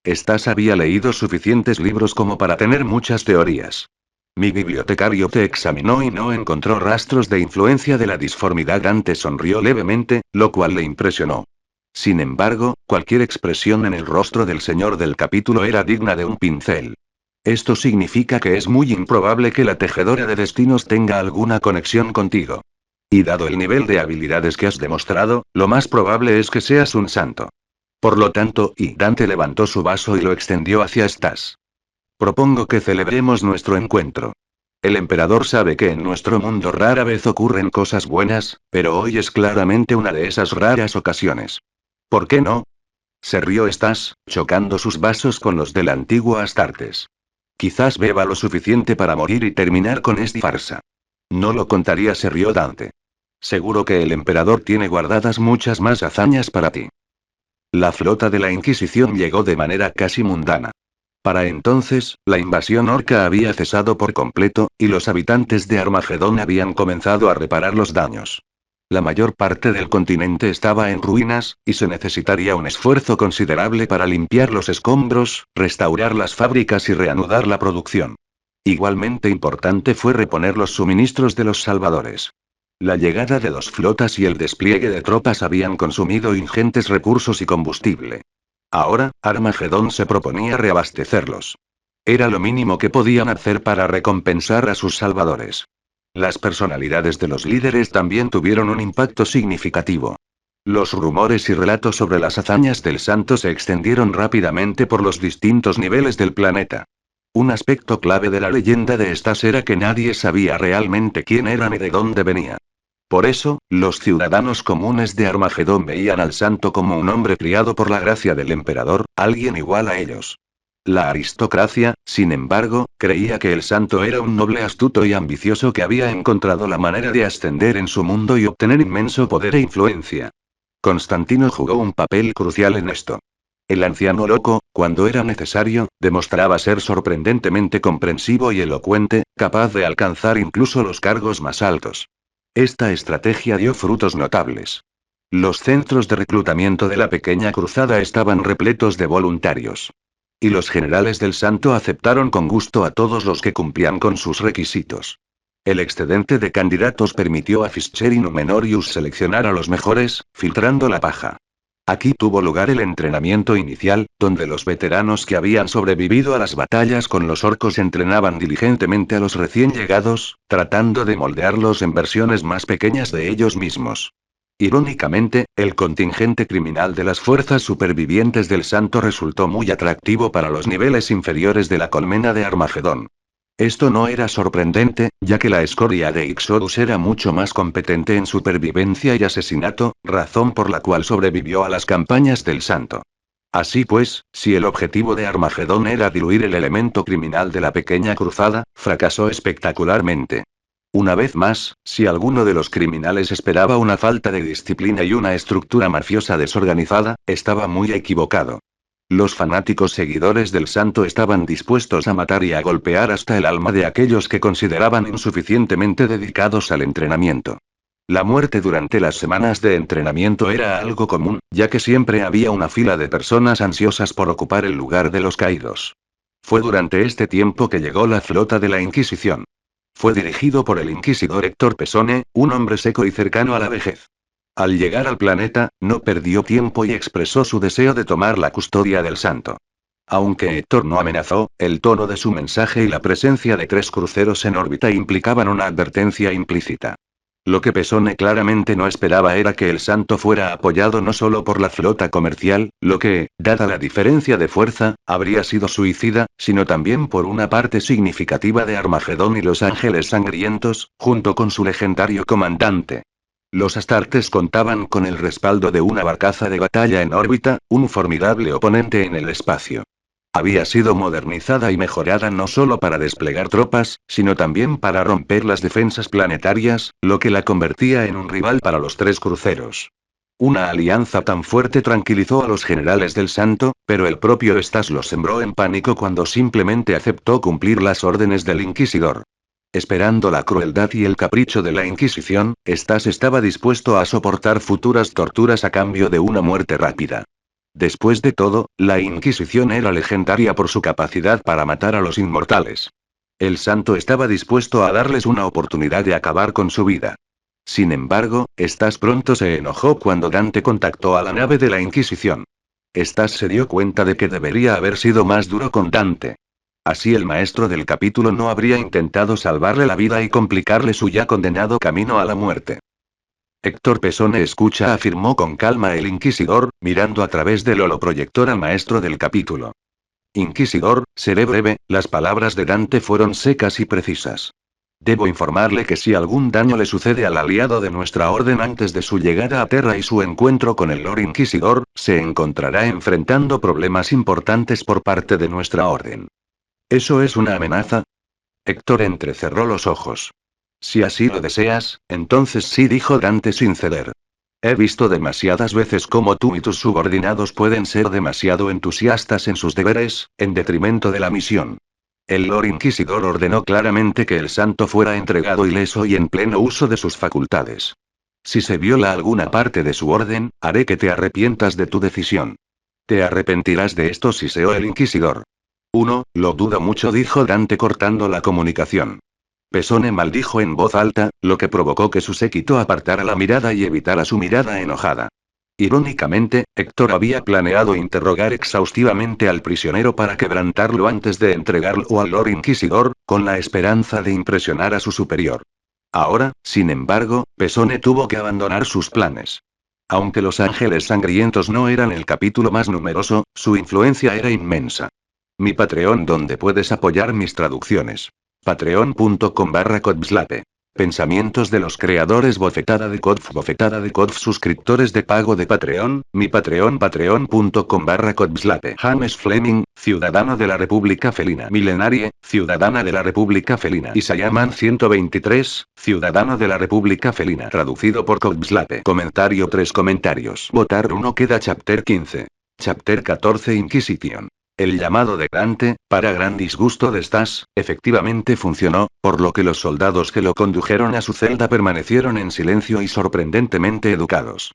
Stas había leído suficientes libros como para tener muchas teorías. Mi bibliotecario te examinó y no encontró rastros de influencia de la disformidad. Dante sonrió levemente, lo cual le impresionó. Sin embargo, cualquier expresión en el rostro del señor del capítulo era digna de un pincel. Esto significa que es muy improbable que la tejedora de destinos tenga alguna conexión contigo. Y dado el nivel de habilidades que has demostrado, lo más probable es que seas un santo. Por lo tanto, Dante levantó su vaso y lo extendió hacia Stas. Propongo que celebremos nuestro encuentro. El emperador sabe que en nuestro mundo rara vez ocurren cosas buenas, pero hoy es claramente una de esas raras ocasiones. ¿Por qué no? Se rió Stas, chocando sus vasos con los del antiguo Astartes. Quizás beba lo suficiente para morir y terminar con esta farsa. No lo contaría, se rió Dante. Seguro que el emperador tiene guardadas muchas más hazañas para ti. La flota de la Inquisición llegó de manera casi mundana. Para entonces, la invasión orca había cesado por completo, y los habitantes de Armagedón habían comenzado a reparar los daños. La mayor parte del continente estaba en ruinas, y se necesitaría un esfuerzo considerable para limpiar los escombros, restaurar las fábricas y reanudar la producción. Igualmente importante fue reponer los suministros de los salvadores. La llegada de 2 flotas y el despliegue de tropas habían consumido ingentes recursos y combustible. Ahora, Armagedón se proponía reabastecerlos. Era lo mínimo que podían hacer para recompensar a sus salvadores. Las personalidades de los líderes también tuvieron un impacto significativo. Los rumores y relatos sobre las hazañas del santo se extendieron rápidamente por los distintos niveles del planeta. Un aspecto clave de la leyenda de Stas era que nadie sabía realmente quién era ni de dónde venía. Por eso, los ciudadanos comunes de Armagedón veían al santo como un hombre criado por la gracia del emperador, alguien igual a ellos. La aristocracia, sin embargo, creía que el santo era un noble astuto y ambicioso que había encontrado la manera de ascender en su mundo y obtener inmenso poder e influencia. Constantino jugó un papel crucial en esto. El anciano loco, cuando era necesario, demostraba ser sorprendentemente comprensivo y elocuente, capaz de alcanzar incluso los cargos más altos. Esta estrategia dio frutos notables. Los centros de reclutamiento de la pequeña cruzada estaban repletos de voluntarios. Y los generales del santo aceptaron con gusto a todos los que cumplían con sus requisitos. El excedente de candidatos permitió a Fischer y Numenorius seleccionar a los mejores, filtrando la paja. Aquí tuvo lugar el entrenamiento inicial, donde los veteranos que habían sobrevivido a las batallas con los orcos entrenaban diligentemente a los recién llegados, tratando de moldearlos en versiones más pequeñas de ellos mismos. Irónicamente, el contingente criminal de las fuerzas supervivientes del santo resultó muy atractivo para los niveles inferiores de la colmena de Armagedón. Esto no era sorprendente, ya que la escoria de Ixodus era mucho más competente en supervivencia y asesinato, razón por la cual sobrevivió a las campañas del Santo. Así pues, si el objetivo de Armagedón era diluir el elemento criminal de la pequeña cruzada, fracasó espectacularmente. Una vez más, si alguno de los criminales esperaba una falta de disciplina y una estructura mafiosa desorganizada, estaba muy equivocado. Los fanáticos seguidores del santo estaban dispuestos a matar y a golpear hasta el alma de aquellos que consideraban insuficientemente dedicados al entrenamiento. La muerte durante las semanas de entrenamiento era algo común, ya que siempre había una fila de personas ansiosas por ocupar el lugar de los caídos. Fue durante este tiempo que llegó la flota de la Inquisición. Fue dirigido por el inquisidor Héctor Pesone, un hombre seco y cercano a la vejez. Al llegar al planeta, no perdió tiempo y expresó su deseo de tomar la custodia del santo. Aunque Héctor no amenazó, el tono de su mensaje y la presencia de 3 cruceros en órbita implicaban una advertencia implícita. Lo que Pesone claramente no esperaba era que el santo fuera apoyado no solo por la flota comercial, lo que, dada la diferencia de fuerza, habría sido suicida, sino también por una parte significativa de Armagedón y los Ángeles Sangrientos, junto con su legendario comandante. Los Astartes contaban con el respaldo de una barcaza de batalla en órbita, un formidable oponente en el espacio. Había sido modernizada y mejorada no solo para desplegar tropas, sino también para romper las defensas planetarias, lo que la convertía en un rival para los 3 cruceros. Una alianza tan fuerte tranquilizó a los generales del Santo, pero el propio Stas los sembró en pánico cuando simplemente aceptó cumplir las órdenes del Inquisidor. Esperando la crueldad y el capricho de la Inquisición, Stas estaba dispuesto a soportar futuras torturas a cambio de una muerte rápida. Después de todo, la Inquisición era legendaria por su capacidad para matar a los inmortales. El santo estaba dispuesto a darles una oportunidad de acabar con su vida. Sin embargo, Stas pronto se enojó cuando Dante contactó a la nave de la Inquisición. Stas se dio cuenta de que debería haber sido más duro con Dante. Así el maestro del capítulo no habría intentado salvarle la vida y complicarle su ya condenado camino a la muerte. Héctor Pesone escucha, afirmó con calma el inquisidor, mirando a través del holoproyector al maestro del capítulo. Inquisidor, seré breve, las palabras de Dante fueron secas y precisas. Debo informarle que si algún daño le sucede al aliado de nuestra orden antes de su llegada a Terra y su encuentro con el Lord Inquisidor, se encontrará enfrentando problemas importantes por parte de nuestra orden. ¿Eso es una amenaza? Héctor entrecerró los ojos. Si así lo deseas, entonces sí, dijo Dante sin ceder. He visto demasiadas veces cómo tú y tus subordinados pueden ser demasiado entusiastas en sus deberes, en detrimento de la misión. El Lord Inquisidor ordenó claramente que el santo fuera entregado ileso y en pleno uso de sus facultades. Si se viola alguna parte de su orden, haré que te arrepientas de tu decisión. Te arrepentirás de esto, siseó el Inquisidor. Lo dudo mucho, dijo Dante cortando la comunicación. Pesone maldijo en voz alta, lo que provocó que su séquito apartara la mirada y evitara su mirada enojada. Irónicamente, Héctor había planeado interrogar exhaustivamente al prisionero para quebrantarlo antes de entregarlo al Lord Inquisidor, con la esperanza de impresionar a su superior. Ahora, sin embargo, Pesone tuvo que abandonar sus planes. Aunque los Ángeles Sangrientos no eran el capítulo más numeroso, su influencia era inmensa. Mi Patreon, donde puedes apoyar mis traducciones. Patreon.com/Codslape. Pensamientos de los creadores. Bofetada de Codf. Suscriptores de pago de Patreon. Mi Patreon. Patreon.com/Codslape. James Fleming, ciudadano de la República Felina. Milenarie, ciudadana de la República Felina. Isayaman 123, ciudadano de la República Felina. Traducido por Codslape. Comentario. 3 comentarios. Votar 1. Queda Chapter 15. Chapter 14. Inquisition. El llamado de Dante, para gran disgusto de Stas, efectivamente funcionó, por lo que los soldados que lo condujeron a su celda permanecieron en silencio y sorprendentemente educados.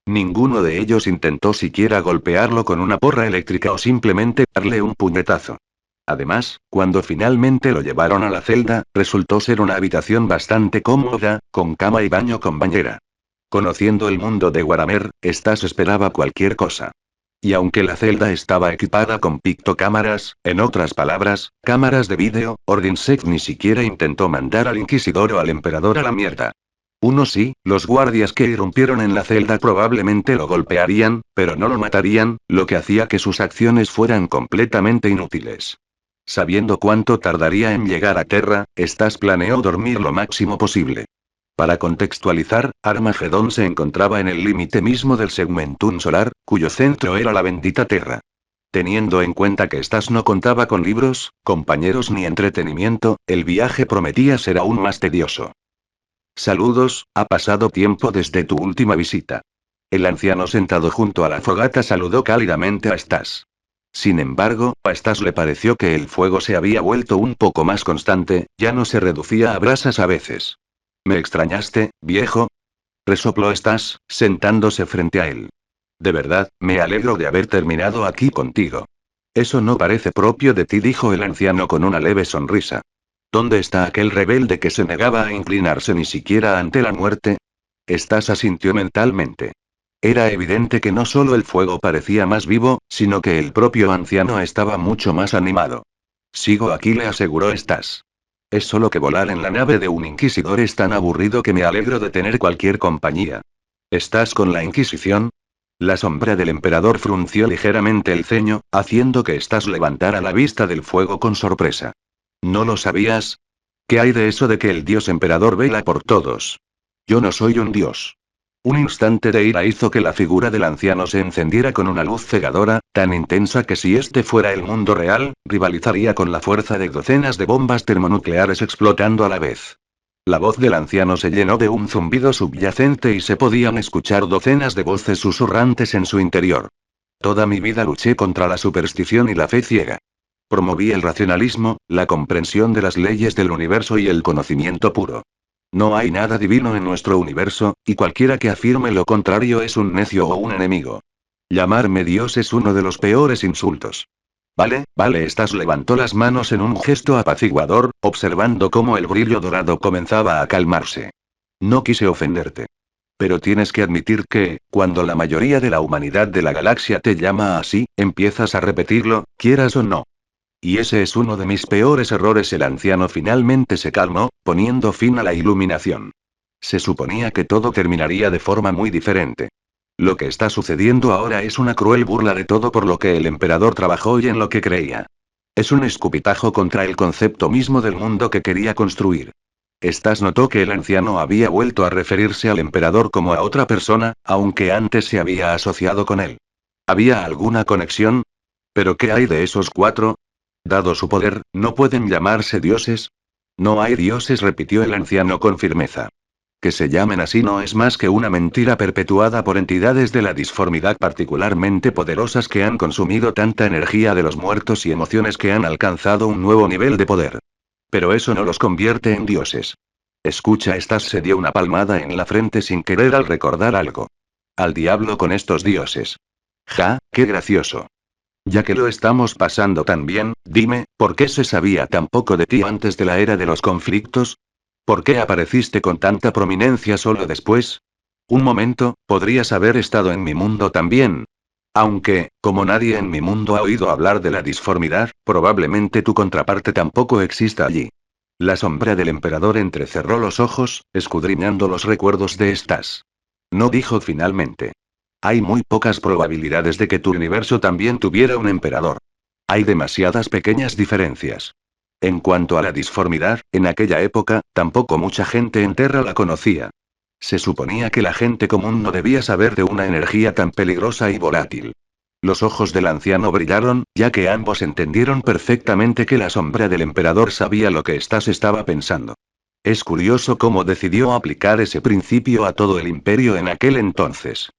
Ninguno de ellos intentó siquiera golpearlo con una porra eléctrica o simplemente darle un puñetazo. Además, cuando finalmente lo llevaron a la celda, resultó ser una habitación bastante cómoda, con cama y baño con bañera. Conociendo el mundo de Waramer, Stas esperaba cualquier cosa. Y aunque la celda estaba equipada con pictocámaras, en otras palabras, cámaras de vídeo, Ordinsec ni siquiera intentó mandar al Inquisidor o al Emperador a la mierda. Sí, los guardias que irrumpieron en la celda probablemente lo golpearían, pero no lo matarían, lo que hacía que sus acciones fueran completamente inútiles. Sabiendo cuánto tardaría en llegar a Terra, Stas planeó dormir lo máximo posible. Para contextualizar, Armagedón se encontraba en el límite mismo del segmentum solar, cuyo centro era la bendita Terra. Teniendo en cuenta que Stas no contaba con libros, compañeros ni entretenimiento, el viaje prometía ser aún más tedioso. Saludos, ha pasado tiempo desde tu última visita. El anciano sentado junto a la fogata saludó cálidamente a Stas. Sin embargo, a Stas le pareció que el fuego se había vuelto un poco más constante, ya no se reducía a brasas a veces. ¿Me extrañaste, viejo? Resopló Stas, sentándose frente a él. De verdad, me alegro de haber terminado aquí contigo. Eso no parece propio de ti, dijo el anciano con una leve sonrisa. ¿Dónde está aquel rebelde que se negaba a inclinarse ni siquiera ante la muerte? Stas asintió mentalmente. Era evidente que no solo el fuego parecía más vivo, sino que el propio anciano estaba mucho más animado. Sigo aquí, le aseguró Stas. Es solo que volar en la nave de un inquisidor es tan aburrido que me alegro de tener cualquier compañía. ¿Estás con la Inquisición? La sombra del emperador frunció ligeramente el ceño, haciendo que Stas levantara la vista del fuego con sorpresa. ¿No lo sabías? ¿Qué hay de eso de que el dios emperador vela por todos? Yo no soy un dios. Un instante de ira hizo que la figura del anciano se encendiera con una luz cegadora, tan intensa que si este fuera el mundo real, rivalizaría con la fuerza de docenas de bombas termonucleares explotando a la vez. La voz del anciano se llenó de un zumbido subyacente y se podían escuchar docenas de voces susurrantes en su interior. Toda mi vida luché contra la superstición y la fe ciega. Promoví el racionalismo, la comprensión de las leyes del universo y el conocimiento puro. No hay nada divino en nuestro universo, y cualquiera que afirme lo contrario es un necio o un enemigo. Llamarme Dios es uno de los peores insultos. Vale, vale, Stas levantó las manos en un gesto apaciguador, observando cómo el brillo dorado comenzaba a calmarse. No quise ofenderte. Pero tienes que admitir que, cuando la mayoría de la humanidad de la galaxia te llama así, empiezas a repetirlo, quieras o no. Y ese es uno de mis peores errores. El anciano finalmente se calmó, poniendo fin a la iluminación. Se suponía que todo terminaría de forma muy diferente. Lo que está sucediendo ahora es una cruel burla de todo por lo que el emperador trabajó y en lo que creía. Es un escupitajo contra el concepto mismo del mundo que quería construir. Stas notó que el anciano había vuelto a referirse al emperador como a otra persona, aunque antes se había asociado con él. ¿Había alguna conexión? ¿Pero qué hay de esos cuatro? Dado su poder, ¿no pueden llamarse dioses? No hay dioses, repitió el anciano con firmeza. Que se llamen así no es más que una mentira perpetuada por entidades de la disformidad particularmente poderosas que han consumido tanta energía de los muertos y emociones que han alcanzado un nuevo nivel de poder. Pero eso no los convierte en dioses. Escucha, Stas se dio una palmada en la frente sin querer al recordar algo. Al diablo con estos dioses. Ja, qué gracioso. Ya que lo estamos pasando tan bien, dime, ¿por qué se sabía tan poco de ti antes de la era de los conflictos? ¿Por qué apareciste con tanta prominencia solo después? Un momento, podrías haber estado en mi mundo también. Aunque, como nadie en mi mundo ha oído hablar de la disformidad, probablemente tu contraparte tampoco exista allí. La sombra del emperador entrecerró los ojos, escudriñando los recuerdos de Stas. No dijo finalmente. Hay muy pocas probabilidades de que tu universo también tuviera un emperador. Hay demasiadas pequeñas diferencias. En cuanto a la disformidad, en aquella época, tampoco mucha gente en Terra la conocía. Se suponía que la gente común no debía saber de una energía tan peligrosa y volátil. Los ojos del anciano brillaron, ya que ambos entendieron perfectamente que la sombra del emperador sabía lo que Stas estaba pensando. Es curioso cómo decidió aplicar ese principio a todo el imperio en aquel entonces.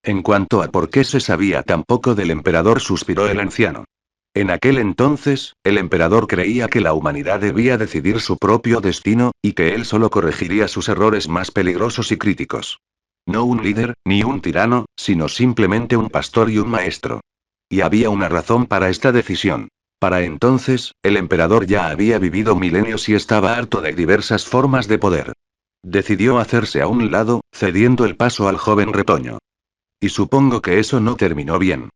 En cuanto a por qué se sabía tan poco del emperador, suspiró el anciano. En aquel entonces, el emperador creía que la humanidad debía decidir su propio destino, y que él solo corregiría sus errores más peligrosos y críticos. No un líder, ni un tirano, sino simplemente un pastor y un maestro. Y había una razón para esta decisión. Para entonces, el emperador ya había vivido milenios y estaba harto de diversas formas de poder. Decidió hacerse a un lado, cediendo el paso al joven retoño. Y supongo que eso no terminó bien.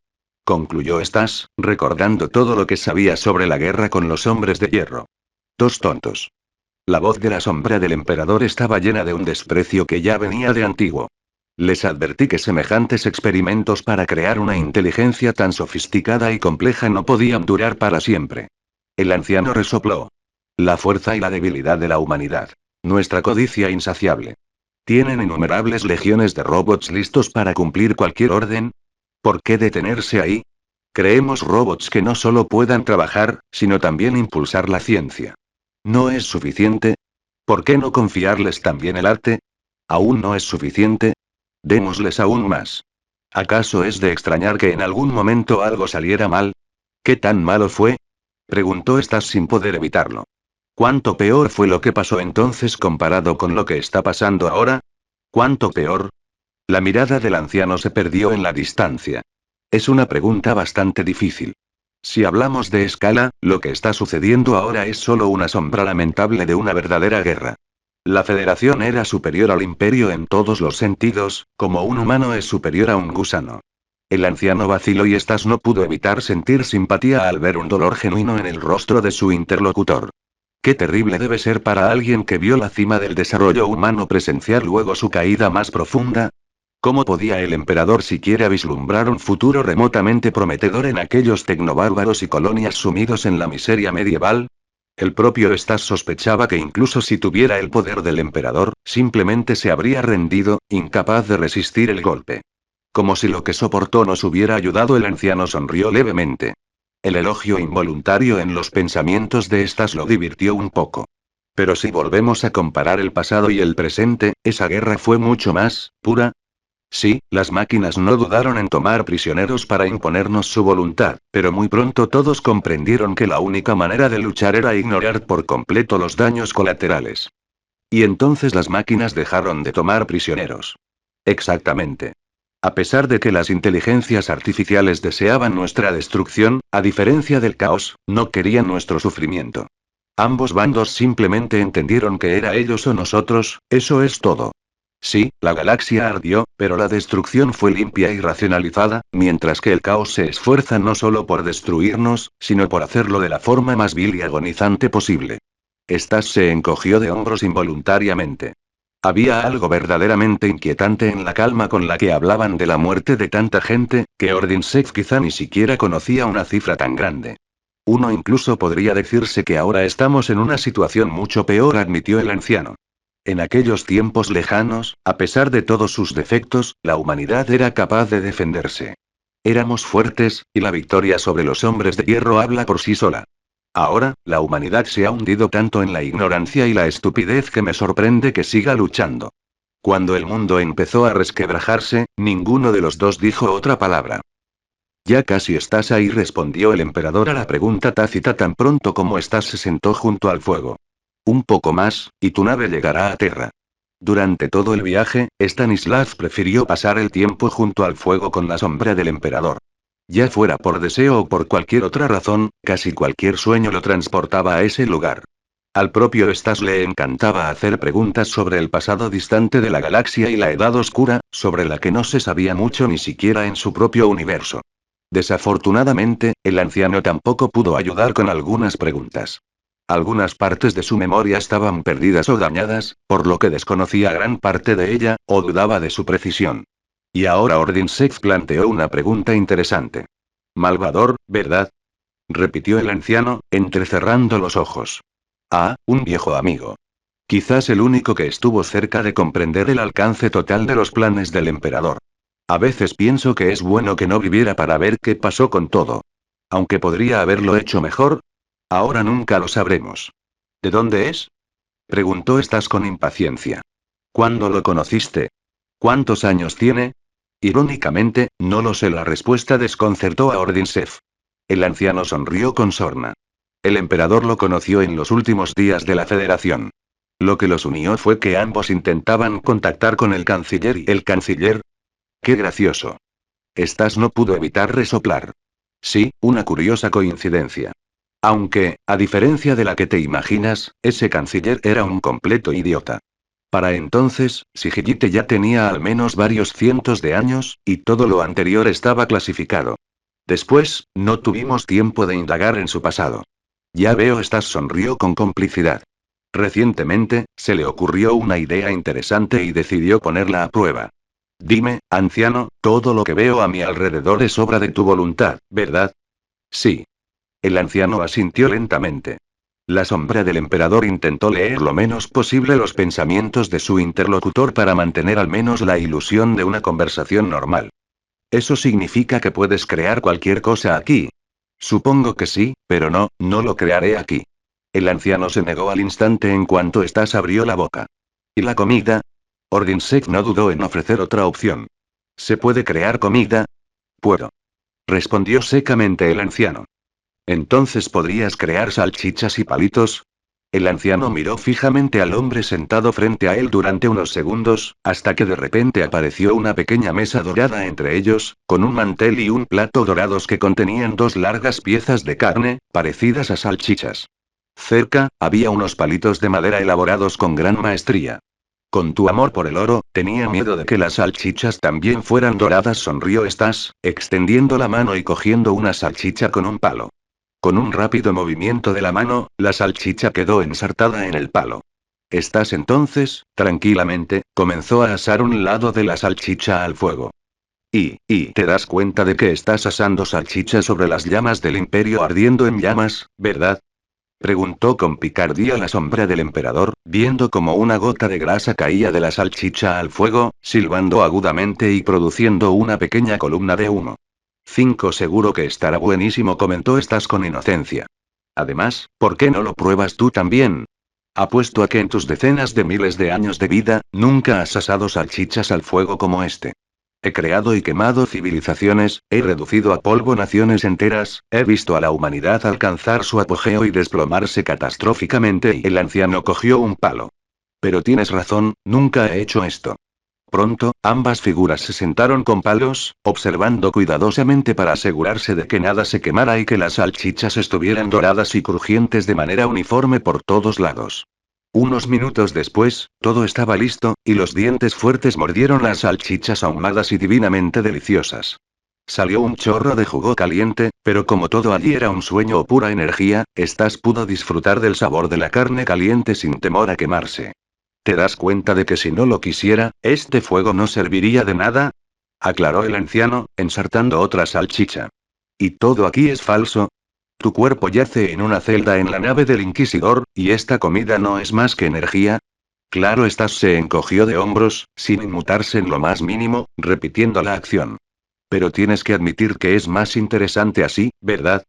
Concluyó Stas, recordando todo lo que sabía sobre la guerra con los hombres de hierro. Dos tontos. La voz de la sombra del emperador estaba llena de un desprecio que ya venía de antiguo. Les advertí que semejantes experimentos para crear una inteligencia tan sofisticada y compleja no podían durar para siempre. El anciano resopló. La fuerza y la debilidad de la humanidad. Nuestra codicia insaciable. ¿Tienen innumerables legiones de robots listos para cumplir cualquier orden? ¿Por qué detenerse ahí? Creemos robots que no solo puedan trabajar, sino también impulsar la ciencia. ¿No es suficiente? ¿Por qué no confiarles también el arte? ¿Aún no es suficiente? Démosles aún más. ¿Acaso es de extrañar que en algún momento algo saliera mal? ¿Qué tan malo fue? Preguntó Stas sin poder evitarlo. ¿Cuánto peor fue lo que pasó entonces comparado con lo que está pasando ahora? ¿Cuánto peor? La mirada del anciano se perdió en la distancia. Es una pregunta bastante difícil. Si hablamos de escala, lo que está sucediendo ahora es solo una sombra lamentable de una verdadera guerra. La Federación era superior al Imperio en todos los sentidos, como un humano es superior a un gusano. El anciano vaciló y Stas no pudo evitar sentir simpatía al ver un dolor genuino en el rostro de su interlocutor. Qué terrible debe ser para alguien que vio la cima del desarrollo humano presenciar luego su caída más profunda. ¿Cómo podía el emperador siquiera vislumbrar un futuro remotamente prometedor en aquellos tecnobárbaros y colonias sumidos en la miseria medieval? El propio Stas sospechaba que incluso si tuviera el poder del emperador, simplemente se habría rendido, incapaz de resistir el golpe. Como si lo que soportó nos hubiera ayudado, el anciano sonrió levemente. El elogio involuntario en los pensamientos de Stas lo divirtió un poco. Pero si volvemos a comparar el pasado y el presente, esa guerra fue mucho más pura. Sí, las máquinas no dudaron en tomar prisioneros para imponernos su voluntad, pero muy pronto todos comprendieron que la única manera de luchar era ignorar por completo los daños colaterales. Y entonces las máquinas dejaron de tomar prisioneros. Exactamente. A pesar de que las inteligencias artificiales deseaban nuestra destrucción, a diferencia del caos, no querían nuestro sufrimiento. Ambos bandos simplemente entendieron que era ellos o nosotros, eso es todo. Sí, la galaxia ardió, pero la destrucción fue limpia y racionalizada, mientras que el caos se esfuerza no solo por destruirnos, sino por hacerlo de la forma más vil y agonizante posible. Stas se encogió de hombros involuntariamente. Había algo verdaderamente inquietante en la calma con la que hablaban de la muerte de tanta gente, que Ordinsek quizá ni siquiera conocía una cifra tan grande. Uno incluso podría decirse que ahora estamos en una situación mucho peor, admitió el anciano. En aquellos tiempos lejanos, a pesar de todos sus defectos, la humanidad era capaz de defenderse. Éramos fuertes, y la victoria sobre los hombres de hierro habla por sí sola. Ahora, la humanidad se ha hundido tanto en la ignorancia y la estupidez que me sorprende que siga luchando. Cuando el mundo empezó a resquebrajarse, ninguno de los dos dijo otra palabra. Ya casi estás ahí, respondió el emperador a la pregunta tácita tan pronto como Stas se sentó junto al fuego. Un poco más, y tu nave llegará a tierra. Durante todo el viaje, Stanislav prefirió pasar el tiempo junto al fuego con la sombra del emperador. Ya fuera por deseo o por cualquier otra razón, casi cualquier sueño lo transportaba a ese lugar. Al propio Stas le encantaba hacer preguntas sobre el pasado distante de la galaxia y la edad oscura, sobre la que no se sabía mucho ni siquiera en su propio universo. Desafortunadamente, el anciano tampoco pudo ayudar con algunas preguntas. Algunas partes de su memoria estaban perdidas o dañadas, por lo que desconocía gran parte de ella, o dudaba de su precisión. Y ahora Ordinsek planteó una pregunta interesante. Malvador, ¿verdad? Repitió el anciano, entrecerrando los ojos. Ah, un viejo amigo. Quizás el único que estuvo cerca de comprender el alcance total de los planes del emperador. A veces pienso que es bueno que no viviera para ver qué pasó con todo. Aunque podría haberlo hecho mejor. Ahora nunca lo sabremos. ¿De dónde es? Preguntó Stas con impaciencia. ¿Cuándo lo conociste? ¿Cuántos años tiene? Irónicamente, no lo sé. La respuesta desconcertó a Ordinsev. El anciano sonrió con sorna. El emperador lo conoció en los últimos días de la Federación. Lo que los unió fue que ambos intentaban contactar con el canciller y el canciller. ¡Qué gracioso! Stas no pudo evitar resoplar. Sí, una curiosa coincidencia. Aunque, a diferencia de la que te imaginas, ese canciller era un completo idiota. Para entonces, Sigillite ya tenía al menos varios cientos de años, y todo lo anterior estaba clasificado. Después, no tuvimos tiempo de indagar en su pasado. Ya veo, Stas sonrió con complicidad. Recientemente, se le ocurrió una idea interesante y decidió ponerla a prueba. Dime, anciano, todo lo que veo a mi alrededor es obra de tu voluntad, ¿verdad? Sí. El anciano asintió lentamente. La sombra del emperador intentó leer lo menos posible los pensamientos de su interlocutor para mantener al menos la ilusión de una conversación normal. ¿Eso significa que puedes crear cualquier cosa aquí? Supongo que sí, pero no lo crearé aquí. El anciano se negó al instante en cuanto Stas abrió la boca. ¿Y la comida? Ordinsek no dudó en ofrecer otra opción. ¿Se puede crear comida? Puedo. Respondió secamente el anciano. Entonces podrías crear salchichas y palitos. El anciano miró fijamente al hombre sentado frente a él durante unos segundos, hasta que de repente apareció una pequeña mesa dorada entre ellos, con un mantel y un plato dorados que contenían dos largas piezas de carne, parecidas a salchichas. Cerca, había unos palitos de madera elaborados con gran maestría. Con tu amor por el oro, tenía miedo de que las salchichas también fueran doradas, sonrió Stas, extendiendo la mano y cogiendo una salchicha con un palo. Con un rápido movimiento de la mano, la salchicha quedó ensartada en el palo. Stas entonces, tranquilamente, comenzó a asar un lado de la salchicha al fuego. Y te das cuenta de que estás asando salchicha sobre las llamas del imperio ardiendo en llamas, ¿verdad? Preguntó con picardía la sombra del emperador, viendo como una gota de grasa caía de la salchicha al fuego, silbando agudamente y produciendo una pequeña columna de humo. 5 Seguro que estará buenísimo, comentó Stas con inocencia. Además, ¿por qué no lo pruebas tú también? Apuesto a que en tus decenas de miles de años de vida, nunca has asado salchichas al fuego como este. He creado y quemado civilizaciones, he reducido a polvo naciones enteras, he visto a la humanidad alcanzar su apogeo y desplomarse catastróficamente, y el anciano cogió un palo. Pero tienes razón, nunca he hecho esto. Pronto, ambas figuras se sentaron con palos, observando cuidadosamente para asegurarse de que nada se quemara y que las salchichas estuvieran doradas y crujientes de manera uniforme por todos lados. Unos minutos después, todo estaba listo, y los dientes fuertes mordieron las salchichas ahumadas y divinamente deliciosas. Salió un chorro de jugo caliente, pero como todo allí era un sueño o pura energía, Stas pudo disfrutar del sabor de la carne caliente sin temor a quemarse. ¿Te das cuenta de que si no lo quisiera, este fuego no serviría de nada? Aclaró el anciano, ensartando otra salchicha. ¿Y todo aquí es falso? Tu cuerpo yace en una celda en la nave del Inquisidor, y esta comida no es más que energía. Claro, Stas se encogió de hombros, sin inmutarse en lo más mínimo, repitiendo la acción. Pero tienes que admitir que es más interesante así, ¿verdad?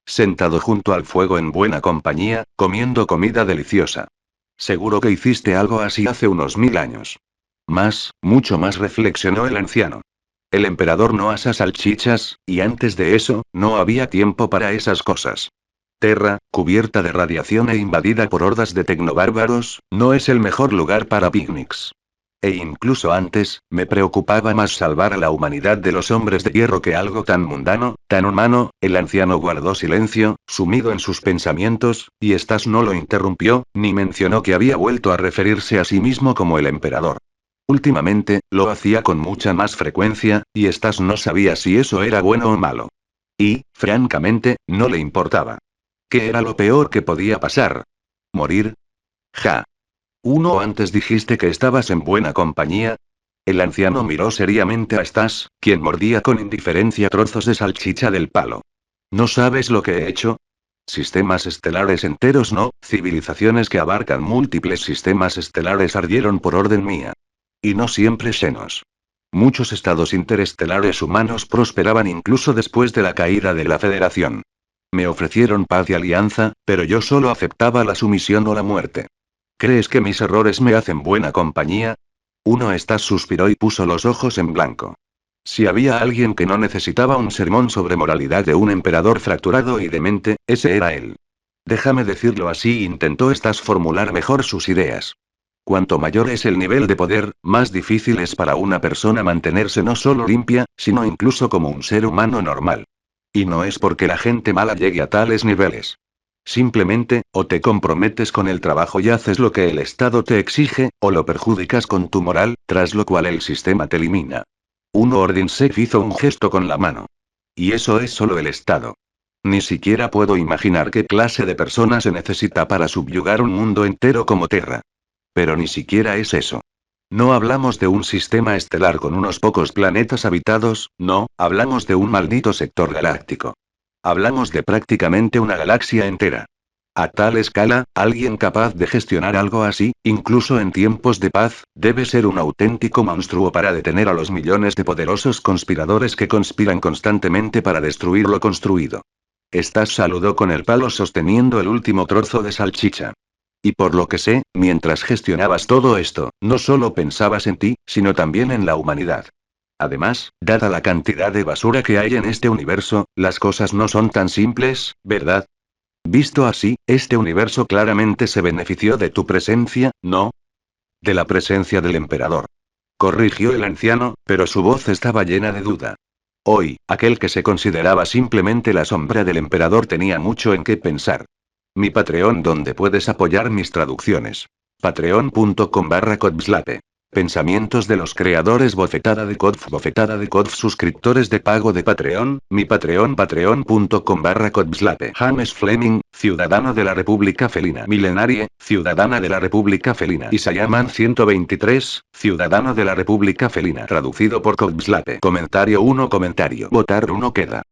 Sentado junto al fuego en buena compañía, comiendo comida deliciosa. Seguro que hiciste algo así hace unos 1000 años. Más, mucho más, reflexionó el anciano. El emperador no asa salchichas, y antes de eso, no había tiempo para esas cosas. Terra, cubierta de radiación e invadida por hordas de tecnobárbaros, no es el mejor lugar para picnics. E incluso antes, me preocupaba más salvar a la humanidad de los hombres de hierro que algo tan mundano, tan humano. El anciano guardó silencio, sumido en sus pensamientos, y Stas no lo interrumpió, ni mencionó que había vuelto a referirse a sí mismo como el emperador. Últimamente, lo hacía con mucha más frecuencia, y Stas no sabía si eso era bueno o malo. Y, francamente, no le importaba. ¿Qué era lo peor que podía pasar? ¿Morir? Ja. Antes dijiste que estabas en buena compañía. El anciano miró seriamente a Stas, quien mordía con indiferencia trozos de salchicha del palo. ¿No sabes lo que he hecho? Sistemas estelares enteros, no, civilizaciones que abarcan múltiples sistemas estelares ardieron por orden mía. Y no siempre Xenos. Muchos estados interestelares humanos prosperaban incluso después de la caída de la Federación. Me ofrecieron paz y alianza, pero yo solo aceptaba la sumisión o la muerte. ¿Crees que mis errores me hacen buena compañía? Stas suspiró y puso los ojos en blanco. Si había alguien que no necesitaba un sermón sobre moralidad de un emperador fracturado y demente, ese era él. Déjame decirlo así, intentó Stas formular mejor sus ideas. Cuanto mayor es el nivel de poder, más difícil es para una persona mantenerse no solo limpia, sino incluso como un ser humano normal. Y no es porque la gente mala llegue a tales niveles. Simplemente, o te comprometes con el trabajo y haces lo que el Estado te exige, o lo perjudicas con tu moral, tras lo cual el sistema te elimina. Ordinsek hizo un gesto con la mano. Y eso es solo el Estado. Ni siquiera puedo imaginar qué clase de persona se necesita para subyugar un mundo entero como Terra. Pero ni siquiera es eso. No hablamos de un sistema estelar con unos pocos planetas habitados, no, hablamos de un maldito sector galáctico. Hablamos de prácticamente una galaxia entera. A tal escala, alguien capaz de gestionar algo así, incluso en tiempos de paz, debe ser un auténtico monstruo para detener a los millones de poderosos conspiradores que conspiran constantemente para destruir lo construido. Estás saludó con el palo sosteniendo el último trozo de salchicha. Y por lo que sé, mientras gestionabas todo esto, no solo pensabas en ti, sino también en la humanidad. Además, dada la cantidad de basura que hay en este universo, las cosas no son tan simples, ¿verdad? Visto así, este universo claramente se benefició de tu presencia, ¿no? De la presencia del emperador. Corrigió el anciano, pero su voz estaba llena de duda. Hoy, aquel que se consideraba simplemente la sombra del emperador tenía mucho en qué pensar. Mi Patreon donde puedes apoyar mis traducciones. Patreon.com/Codslape. Pensamientos de los creadores bofetada de Codf suscriptores de pago de Patreon, mi Patreon patreon.com/Codslape. James Fleming, ciudadano de la República Felina. Milenarie, ciudadana de la República Felina. Isayaman 123, ciudadano de la República Felina. Traducido por Codslape. Comentario 1 comentario. Votar 1 queda.